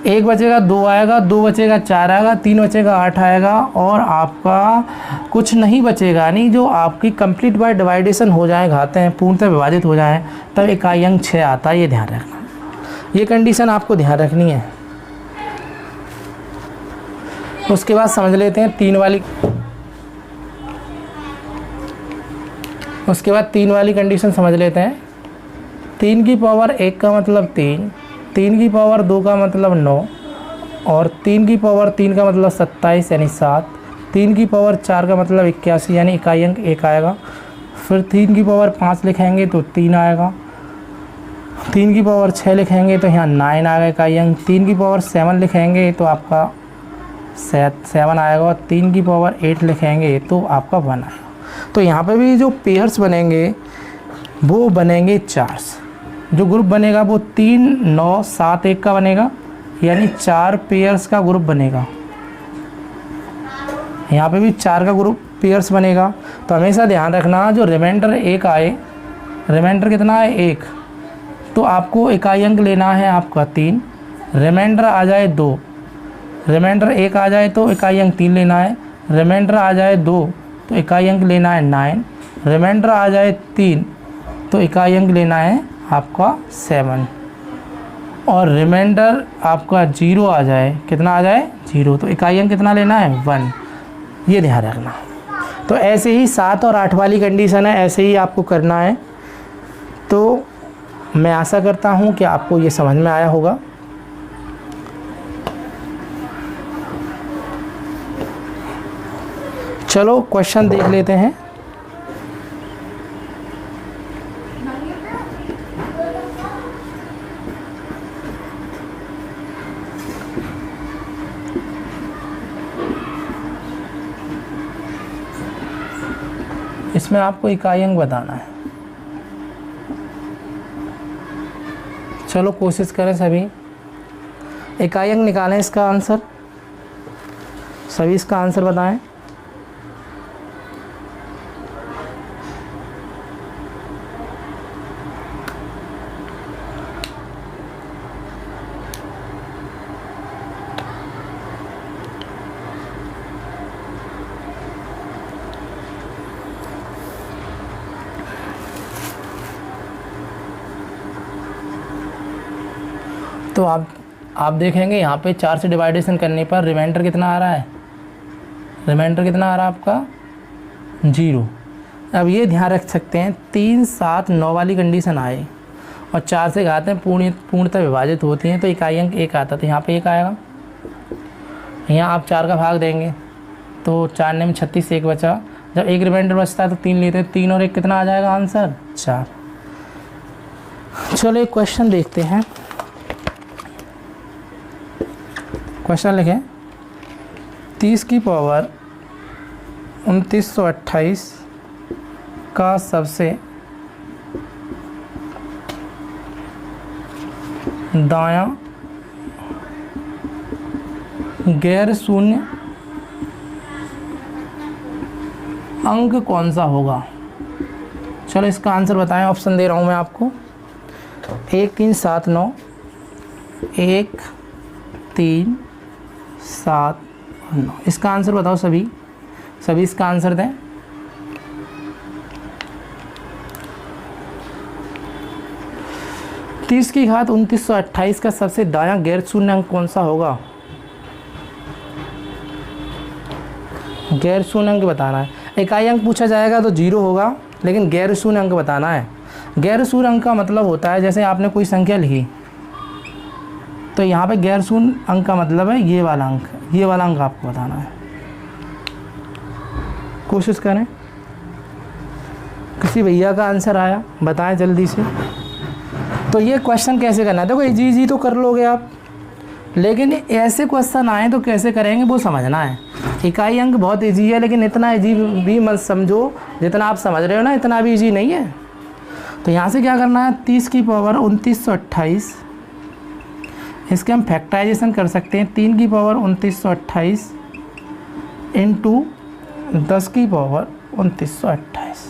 1 बचेगा 2 आएगा, 2 बचेगा 4 आएगा, 3 बचेगा 8 आएगा और आपका कुछ नहीं बचेगा। यानी जो आपकी कंप्लीट बाय डिवाइडेशन हो जाए, घातें पूर्णतः विभाजित हो जाएं, तब इकाई अंक 6 आता है, ये ध्यान रखना। ये कंडीशन आपको ध्यान रखनी है। उसके बाद समझ लेते हैं 3 वाली। उसके बाद 3 वाली कंडीशन समझ लेते हैं। 3 की पावर 1 का मतलब 3, 3 की पावर 2 का मतलब 9 और 3 की पावर 3 का मतलब 27 यानी 7, 3 की पावर 4 का मतलब 81 यानी इकाई अंक 1 आएगा। फिर 3 की पावर 5 लिखेंगे तो 3 आएगा, 3 की पावर 6 लिखेंगे तो यहाँ 9 आएगा इकाई अंक, 3 की पावर 7 लिखेंगे तो आपका 7 आएगा और 3 की पावर 8 लिखेंगे तो आपका 1 आएगा। तो यहाँ पे भी जो पेयर्स बनेंगे वो बनेंगे 4। जो ग्रुप बनेगा वो 3, 9, 7, 1 का बनेगा, यानी 4 पेयर्स का ग्रुप बनेगा। यहाँ पे भी 4 का ग्रुप पेयर्स बनेगा। तो हमेशा ध्यान रखना जो रिमाइंडर 1 आए, रिमाइंडर कितना है? 1, तो आपको इकाई अंक लेना है आपका 3। रिमाइंडर आ जाए 2, रिमाइंडर 1 आ जाए तो इकाई अंक 3 लेना है। रिमाइंडर आ जाए 2 तो इकाई अंक लेना है 9। रिमाइंडर आ जाए 3 तो इकाई अंक लेना है आपका 7। और रिमाइंडर आपका 0 आ जाए, कितना आ जाए 0, तो इकाई अंक कितना लेना है 1, ये ध्यान रखना। तो ऐसे ही 7 और 8 वाली कंडीशन है, ऐसे ही आपको करना है। तो मैं आशा करता हूँ कि आपको ये समझ में आया होगा। चलो क्वेश्चन देख लेते हैं। इसमें आपको इकाई अंक बताना है। चलो कोशिश करें सभी, इकाई अंक निकालें इसका आंसर, सभी इसका आंसर बताएं। तो आप देखेंगे यहाँ पे 4 से डिवाइडेशन करने पर रिमाइंडर कितना आ रहा है, रिमाइंडर कितना आ रहा है आपका 0। अब ये ध्यान रख सकते हैं 3, 7, 9 वाली कंडीशन आए और 4 से घातें पूर्णतः विभाजित होती हैं तो इकाई अंक 1 आता, तो यहाँ पे 1 आएगा। यहाँ आप 4 का भाग देंगे तो 4 ने में 36, 1 बचा। जब एक रिमाइंडर बचता है तो 3 लेते हैं, 3 और 1 कितना आ जाएगा आंसर 4। चलो एक क्वेश्चन देखते हैं। क्वेश्चन लिखें 30 की पावर 2928 का सबसे दायां गैर शून्य अंक कौन सा होगा। चलो इसका आंसर बताएं, ऑप्शन दे रहा हूं मैं आपको। 1, 3, 7, 9, 1, 3, 7, 9। इसका आंसर बताओ सभी इसका आंसर दें। तीस की घात 2928 का सबसे दायां गैर शून्य अंक कौन सा होगा। गैर शून्य अंक बताना है। इकाई अंक पूछा जाएगा तो 0 होगा, लेकिन गैर शून्य अंक बताना है। गैर शून्य अंक का मतलब होता है जैसे आपने कोई संख्या लिखी तो यहाँ पे गैर शून्य अंक का मतलब है ये वाला अंक, ये वाला अंक आपको बताना है। कोशिश करें, किसी भैया का आंसर आया बताएं जल्दी से। तो ये क्वेश्चन कैसे करना है, देखो इजी तो कर लोगे आप, लेकिन ऐसे क्वेश्चन आए तो कैसे करेंगे वो समझना है। इकाई अंक बहुत इजी है, लेकिन इतना इजी भी मत समझो, जितना आप समझ रहे हो ना इतना भी इजी नहीं है। तो यहाँ से क्या करना है, 30 की पावर 2928, इसके हम फैक्टराइजेशन कर सकते हैं। 3 की पावर 2928 इंटू 10 की पावर 2928।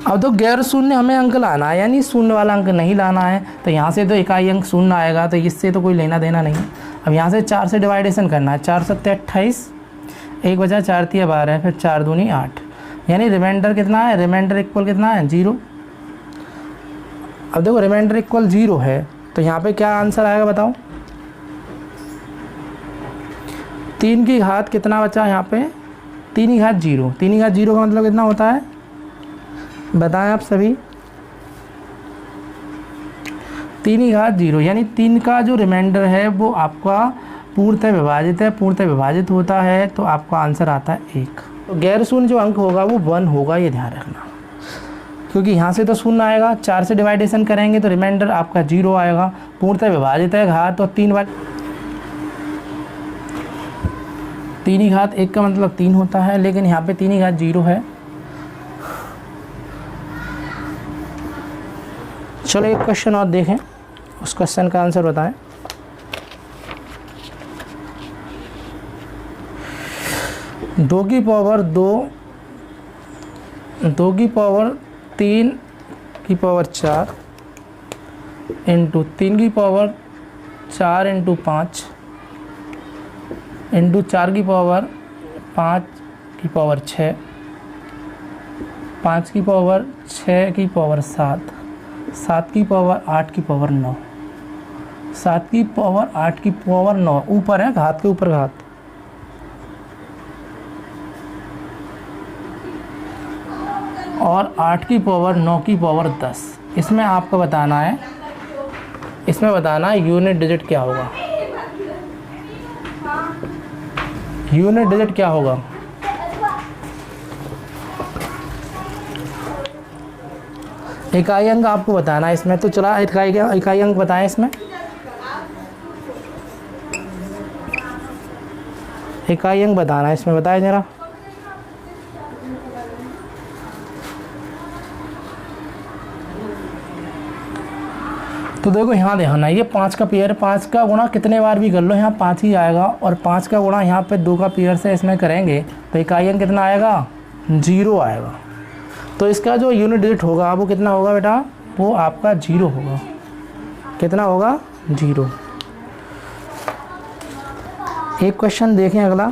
अब तो गैर शून्य हमें अंक लाना है, यानी शून्य वाला अंक नहीं लाना है। तो यहाँ से तो इकाई अंक शून्य आएगा, तो इससे तो कोई लेना देना नहीं है। अब यहाँ से 4 से डिवाइडेशन करना है। 4 7 28, 1 बचा, 4 3 12, फिर 4 दूनी 8, यानी रिमाइंडर कितना है, रिमाइंडर इक्वल कितना है 0। अब देखो रिमाइंडर इक्वल 0 है तो यहाँ पे क्या आंसर आएगा बताओ। 3 की घात कितना बचा यहाँ पे, 3 की घात 0। 3 की घात 0 का मतलब कितना होता है बताएं आप सभी। 3 की घात 0 यानी 3 का जो रिमाइंडर है वो आपका पूर्णतः विभाजित है, पूर्णतः विभाजित होता है तो आपका आंसर आता है 1। तो गैर शून्य जो अंक होगा वो 1 होगा, ये ध्यान रखना, क्योंकि यहाँ से तो शून्य आएगा। 4 से डिवाइडेशन करेंगे तो रिमाइंडर आपका 0 आएगा, पूर्णतः विभाजित है घात, तो 3 बार 3 की घात 1 का मतलब 3 होता है, लेकिन यहाँ पे 3 की घात 0 है। चलो एक क्वेश्चन और देखें, उस क्वेश्चन का आंसर बताएं। दो की पावर 3 की पावर 4 इंटू 3 की पावर 4 इंटू 5 इंटू 4 की पावर 5 की पावर 6, 5 की पावर 6 की पावर 7, 7 की पावर 8 की पावर 9। 7 की पावर 8 की पावर 9, ऊपर है, घात के ऊपर घात, और 8 की पावर 9 की पावर 10। इसमें आपको बताना है, इसमें बताना है यूनिट डिजिट क्या होगा। यूनिट डिजिट क्या होगा? इकाई अंक आपको बताना है इसमें। तो चला इकाई अंक बताएं इसमें। इकाई अंक बताना है इसमें, बताएं जरा। तो देखो यहाँ देखना, ये 5 का पेयर, 5 का गुणा कितने बार भी कर लो यहाँ 5 ही आएगा, और 5 का गुणा यहाँ पे 2 का पेयर से इसमें करेंगे तो इकाई अंक कितना आएगा? 0 आएगा। तो इसका जो यूनिट डिजिट होगा वो कितना होगा बेटा? वो आपका 0 होगा। कितना होगा? 0। एक क्वेश्चन देखें अगला।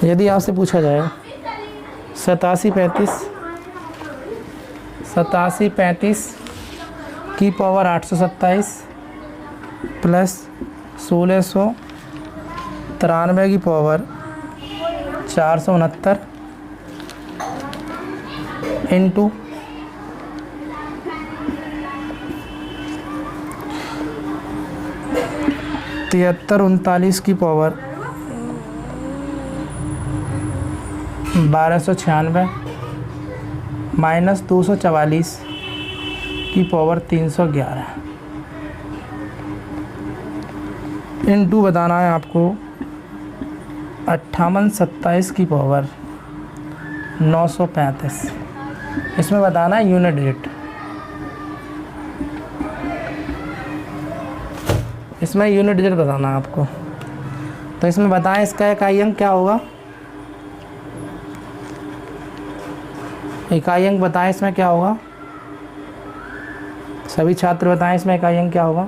यदि आपसे पूछा जाए 8735 की पावर 827 प्लस 1693 की पावर 469 इंटू 7339 की पावर 1296 माइनस 244 की पावर 311 इंटू बताना है आपको 5827 की पावर 935। इसमें बताना है यूनिट डिजिट। इसमें यूनिट डिजिट बताना है आपको। तो इसमें बताएं इसका इकाई अंक क्या होगा? इकाई अंक बताएं इसमें क्या होगा? सभी छात्र बताएं इसमें इकाई अंक क्या होगा?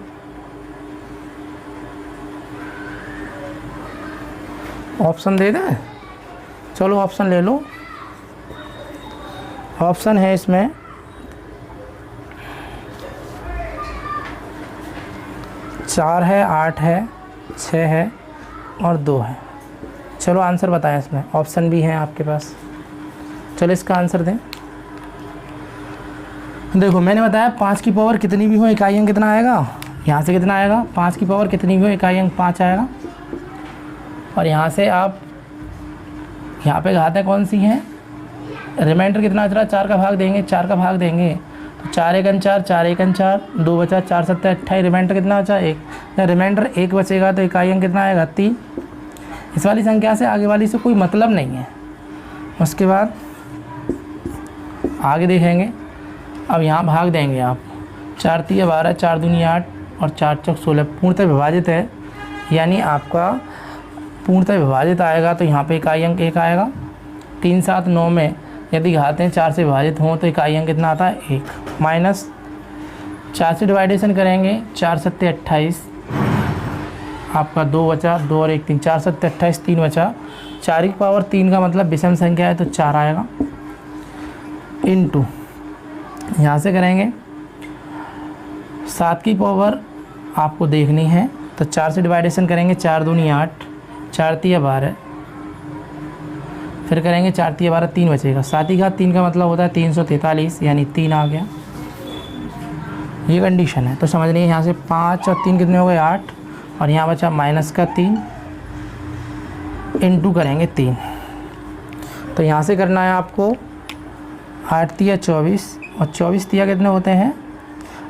ऑप्शन दे दें? चलो ऑप्शन ले लो। ऑप्शन है इसमें 4 है, 8 है, 6 है और 2 है। चलो आंसर बताएं इसमें। ऑप्शन भी हैं आपके पास, चलो इसका आंसर दें। देखो मैंने बताया 5 की पावर कितनी भी हो इकाई अंक कितना आएगा? यहाँ से कितना आएगा? 5 की पावर कितनी भी हो इकाई अंक 5 आएगा। और यहाँ से आप यहाँ पे घातें कौन सी हैं? रिमाइंडर कितना बच रहा है? 4 का भाग देंगे, 4 का भाग देंगे तो 4 एकन 4, 4 एकन 4, 2 बचा, 4 सत्ते 28। रिमाइंडर कितना बचा? 1। जब रिमाइंडर 1 बचेगा तो इकाई अंक कितना आएगा? 3। इस वाली संख्या से आगे वाली से कोई मतलब नहीं है। उसके बाद आगे देखेंगे। अब यहाँ भाग देंगे आप, 4 3 12, 4 दूनी 8 और 4 चौक 16 पूर्णतः विभाजित है, यानी आपका पूर्णतः विभाजित आएगा तो यहाँ पे इकाई अंक 1 आएगा। 3 7 9 में यदि घातें 4 से विभाजित हों तो इकाई अंक कितना आता है? 1। माइनस 4 से डिवाइडेशन करेंगे, 4 सत्ते 28, आपका 2 बचा, 2 और 1 3, 4 सत्ते 28, 3 बचा। 4 की पावर 3 का मतलब विषम संख्या है तो 4 आएगा। इंटू यहाँ से करेंगे 7 की पावर आपको देखनी है तो 4 से डिवाइडेशन करेंगे, 4 दूनी 8, 4 तिया 12, फिर करेंगे 4 तिया 12, 3 बचेगा। 7 की घात 3 का मतलब होता है 343, यानी 3 आ गया। ये कंडीशन है। तो समझ लीजिए यहाँ से 5 और 3 कितने हो गए? 8, और यहाँ बचा माइनस का 3 इंटू करेंगे 3। तो यहाँ से करना है आपको 8 तिया 24 और 24 तिया कितने होते हैं?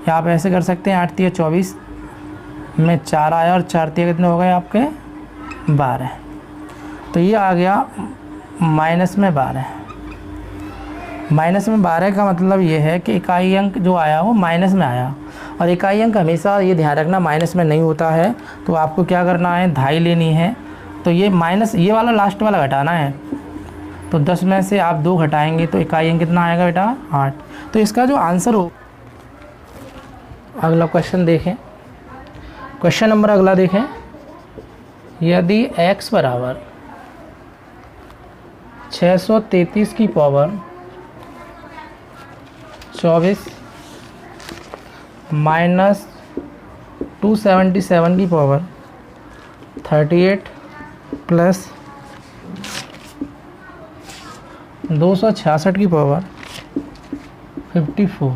यहाँ पे ऐसे कर सकते हैं, 8 तिया 24 में 4 आया और 4 तिया कितने हो गए आपके? 12। तो ये आ गया माइनस में 12। माइनस में 12 का मतलब ये है कि इकाई अंक जो आया वो माइनस में आया, और इकाई अंक हमेशा ये ध्यान रखना माइनस में नहीं होता है। तो आपको क्या करना है? धाई लेनी है। तो ये माइनस, ये वाला लास्ट वाला घटाना है। तो 10 में से आप 2 घटाएंगे तो इकाई अंक कितना आएगा बेटा? 8। तो इसका जो आंसर हो, अगला क्वेश्चन देखें। क्वेश्चन नंबर अगला देखें। यदि x बराबर 633 की पावर 24 माइनस 277 की पावर 38 प्लस 266 की पावर 54।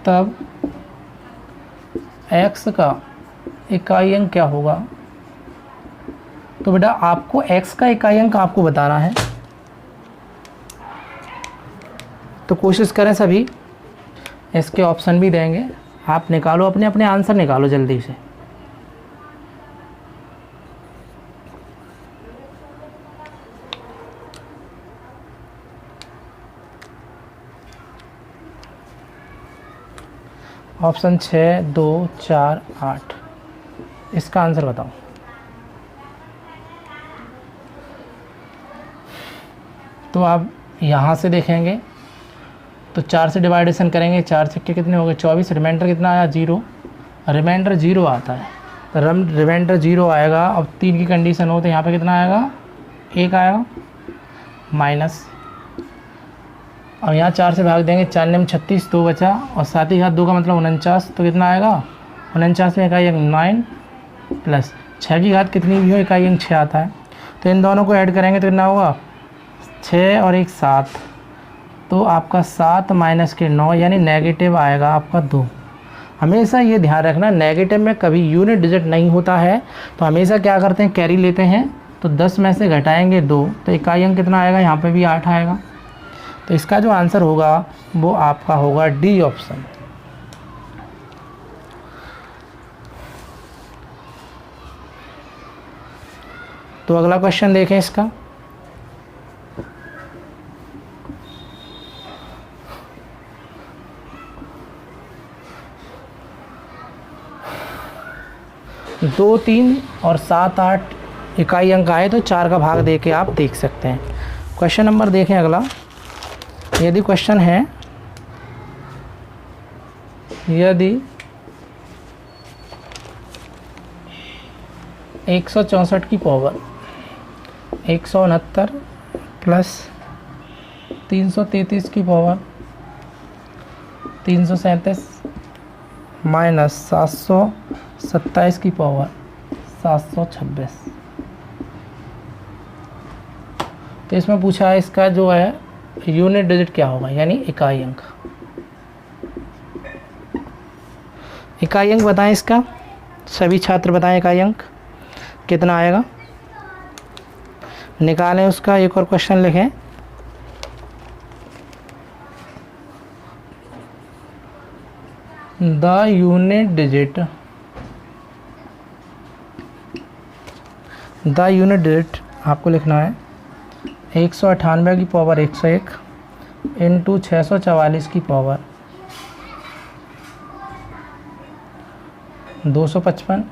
तब x का इकाई अंक क्या होगा? तो बेटा आपको x का इकाई अंक आपको बताना है, तो कोशिश करें सभी, इसके ऑप्शन भी देंगे, आप निकालो, अपने अपने आंसर निकालो जल्दी से। ऑप्शन 6, 2, 4, 8, इसका आंसर बताओ। तो आप यहाँ से देखेंगे तो 4 से डिवाइडेशन करेंगे, 4 छक्के कितने हो गए 24, रिमाइंडर कितना आया 0, रिमाइंडर 0 आता है, तो रिमाइंडर 0 आएगा। अब 3 की कंडीशन हो तो यहाँ पे कितना आएगा 1 आएगा माइनस, और यहाँ 4 से भाग देंगे, 4 में 36, 2 बचा, और साथ ही साथ 2 का मतलब 49, तो कितना आएगा 49 में इकाई अंक 9 प्लस 6 की घात कितनी भी हो इकाई अंक 6 आता है, तो इन दोनों को ऐड करेंगे तो कितना होगा 6 और 1 7, तो आपका 7 माइनस के 9 यानी नेगेटिव आएगा आपका 2। हमेशा ये ध्यान रखना नेगेटिव में कभी यूनिट डिजिट नहीं होता है, तो हमेशा क्या करते हैं कैरी लेते हैं, तो 10 में से घटाएंगे 2, तो इकाई अंक कितना आएगा, यहाँ पे भी 8 आएगा। तो इसका जो आंसर होगा वो आपका होगा डी ऑप्शन। तो अगला क्वेश्चन देखें इसका। दो 3 और 7 8 इकाई अंक आए तो 4 का भाग दे के आप देख सकते हैं। क्वेश्चन नंबर देखें अगला। यदि क्वेश्चन है यदि 164 की पावर 169 प्लस 333 की पावर 337 माइनस 727 की पावर 726, तो इसमें पूछा है इसका जो है यूनिट डिजिट क्या होगा, यानी इकाई अंक। इकाई अंक बताएं इसका, सभी छात्र बताएं इकाई अंक कितना आएगा, निकालें उसका। एक और क्वेश्चन लिखें, द यूनिट डिजिट आपको लिखना है 198 की पावर 101 इंटू 644 की पावर 255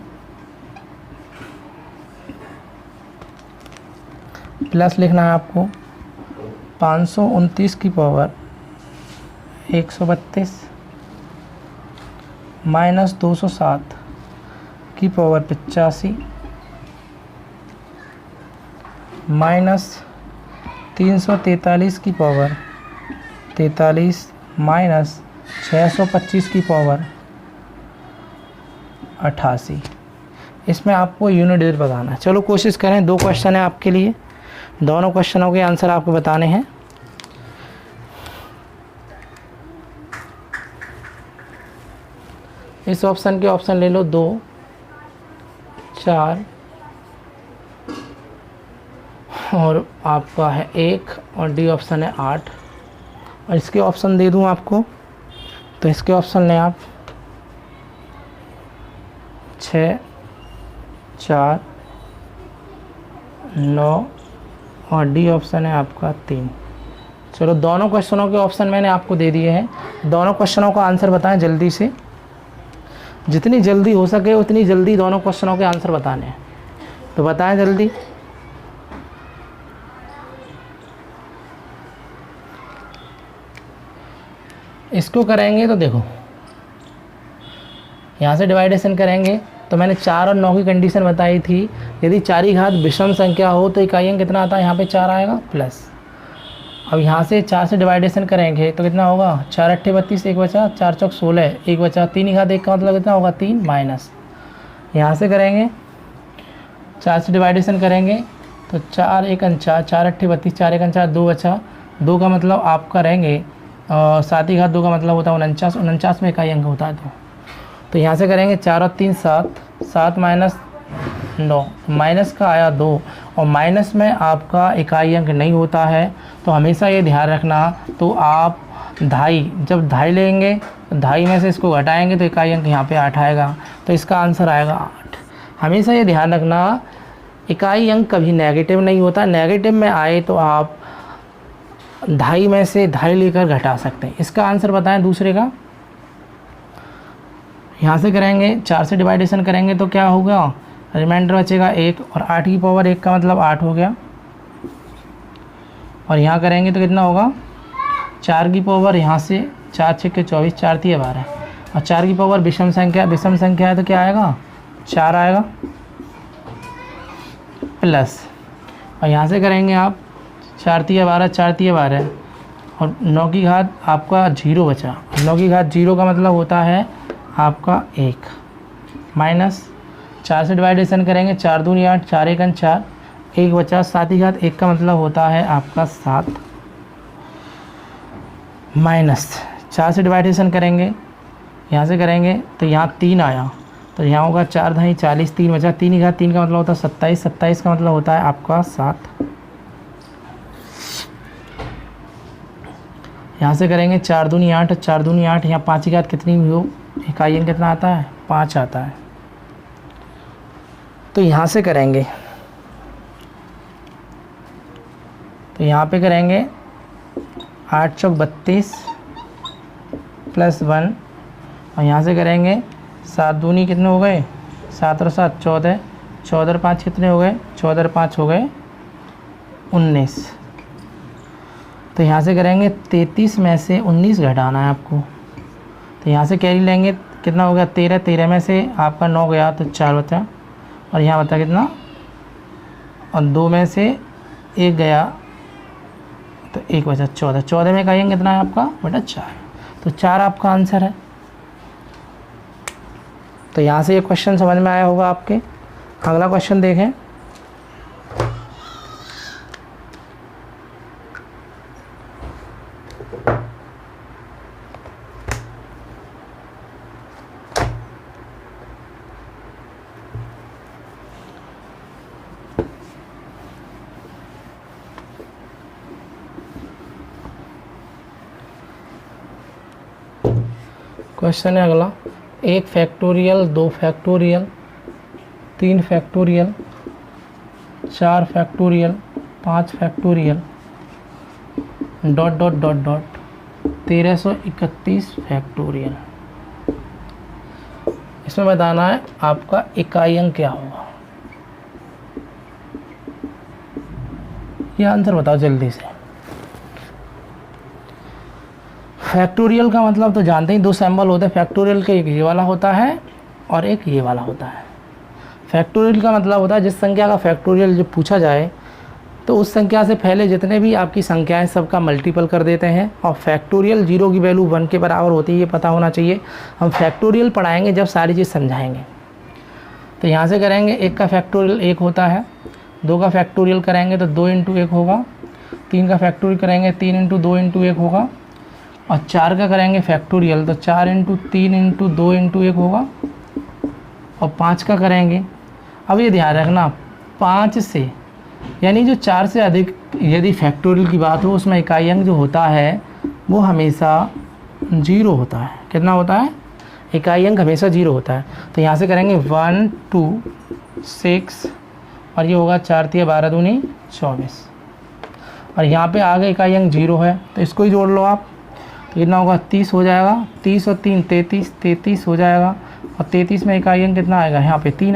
प्लस लिखना है आपको 529 की पावर 132 माइनस 207 की पावर 85 माइनस 343 की पावर 43 माइनस 625 की पावर 88। इसमें आपको यूनिट डिजिट बताना है। चलो कोशिश करें, 2 क्वेश्चन है आपके लिए, दोनों क्वेश्चनों के आंसर आपको बताने हैं। इस ऑप्शन के ऑप्शन ले लो 2, 4 और आपका है 1, और डी ऑप्शन है 8, और इसके ऑप्शन दे दूं आपको, तो इसके ऑप्शन लें आप 6, 4, 9 और डी ऑप्शन है आपका 3। चलो दोनों क्वेश्चनों के ऑप्शन मैंने आपको दे दिए हैं, दोनों क्वेश्चनों का आंसर बताएं जल्दी से, जितनी जल्दी हो सके उतनी जल्दी दोनों क्वेश्चनों के आंसर बताने हैं, तो बताएं जल्दी। इसको करेंगे तो देखो यहाँ से डिवाइडेशन करेंगे तो मैंने 4 और 9 की कंडीशन बताई थी, यदि 4 की घात विषम संख्या हो तो इकाई अंक कितना आता है, यहाँ पे 4 आएगा प्लस। अब यहाँ से 4 से डिवाइडेशन करेंगे तो कितना होगा, 4 अट्ठे 32, 1 बचा, 4 चौक 16, 1 बचा, 3 की घात 1 का मतलब कितना होगा 3 माइनस। यहाँ से करेंगे 4 से डिवाइडेशन करेंगे तो 4 1 4, 4 अट्ठे 32, 4 1 4, 2 बचा, 2 का मतलब आप करेंगे 7 की घात 2 का मतलब होता है 49, 49 में इकाई अंक होता है। तो यहाँ से करेंगे 4 और 3 7, 7 माइनस 9, माइनस का आया 2, और माइनस में आपका इकाई अंक नहीं होता है, तो हमेशा ये ध्यान रखना। तो आप ढाई, जब ढाई लेंगे तो ढाई में से इसको घटाएंगे तो इकाई अंक यहाँ पे 8 आएगा, तो इसका आंसर आएगा 8। हमेशा ये ध्यान रखना, इकाई अंक कभी नेगेटिव नहीं होता, नेगेटिव में आए तो आप ढाई में से ढाई लेकर घटा सकते हैं। इसका आंसर बताएं दूसरे का। यहाँ से करेंगे 4 से डिवाइडेशन करेंगे तो क्या होगा, रिमाइंडर बचेगा 1, और 8 की पावर 1 का मतलब 8 हो गया। और यहाँ करेंगे तो कितना होगा, 4 की पावर यहाँ से 4 6 के 24, 4 3 12, और 4 की पावर विषम संख्या है तो क्या आएगा 4 आएगा प्लस। और यहाँ से करेंगे आप 4 3 12, 4 3 12, और 9 की घात आपका 0 बचा, 9 की घात 0 का मतलब होता है आपका 1 माइनस। 4 से डिवाइडेशन करेंगे 4 दूनी 8, 4 1 4, 1 बचा, 7 की घात 1 का मतलब होता है आपका 7 माइनस। 4 से डिवाइडेशन करेंगे, यहाँ से करेंगे तो यहाँ 3 आया, तो यहाँ होगा 4 ढाई 40, 3 बचा, 3 की घात 3 का मतलब होता है 27, 27 का मतलब होता है आपका 7। यहाँ से करेंगे 4 दूनी 8, 4 दूनी 8, यहाँ 5 की घात कितनी भी हो, इकाई अंक कितना आता है 5 आता है। तो यहाँ से करेंगे तो यहाँ पे करेंगे 8 चौक 32 प्लस 1, और यहाँ से करेंगे 7 दूनी कितने हो गए, 7 और 7 14, 14 और 5 कितने हो गए, 14 और 5 हो गए 19। तो यहाँ से करेंगे 33 में से 19 घटाना है आपको, तो यहाँ से कैरी लेंगे कितना हो गया 13, 13 में से आपका 9 गया तो 4 बचा, और यहाँ बता कितना, और 2 में से 1 गया तो 1 बचा 14, 14 में कहेंगे कितना है आपका बेटा 4, तो 4 आपका आंसर है। तो यहाँ से ये क्वेश्चन समझ में आया होगा आपके। अगला क्वेश्चन देखें। क्वेश्चन है अगला, 1 factorial, 2 factorial, 3 factorial, 4 factorial, 5 factorial, dot dot dot dot 1331 factorial. इसमें बताना है आपका इकाई अंक क्या होगा। ये आंसर बताओ जल्दी से। फैक्टोरियल का मतलब तो जानते ही, 2 सिंबल होते हैं फैक्टोरियल के, एक ये वाला होता है और एक ये वाला होता है। फैक्टोरियल का मतलब होता है जिस संख्या का फैक्टोरियल जब पूछा जाए तो उस संख्या से पहले जितने भी आपकी संख्याएं सबका मल्टीपल कर देते हैं, और फैक्टोरियल 0 की वैल्यू 1 के बराबर होती है, ये पता होना चाहिए। हम फैक्टोरियल पढ़ाएंगे जब सारी चीज़ समझाएंगे। तो यहाँ से करेंगे 1 का फैक्टोरियल 1 होता है, 2 का फैक्टोरियल करेंगे तो 2 × 1 होगा, 3 का फैक्टोरियल करेंगे 3 × 2 × 1 होगा, और 4 का करेंगे फैक्टोरियल तो 4 × 3 × 2 × 1 होगा, और 5 का करेंगे। अब ये ध्यान रखना 5 से, यानी जो 4 से अधिक यदि फैक्टोरियल की बात हो उसमें इकाई अंक जो होता है वो हमेशा 0 होता है। कितना होता है, इकाई अंक हमेशा 0 होता है। तो यहाँ से करेंगे 1 2 6, और ये होगा 4 3 12 दूनी 24, और यहाँ पे आगे इकाई अंक 0 है तो इसको ही जोड़ लो आप, तो कितना होगा 30 हो जाएगा, 30 और 3 33, 33 हो जाएगा, और 33 में इकाई अंक कितना आएगा यहाँ पे 3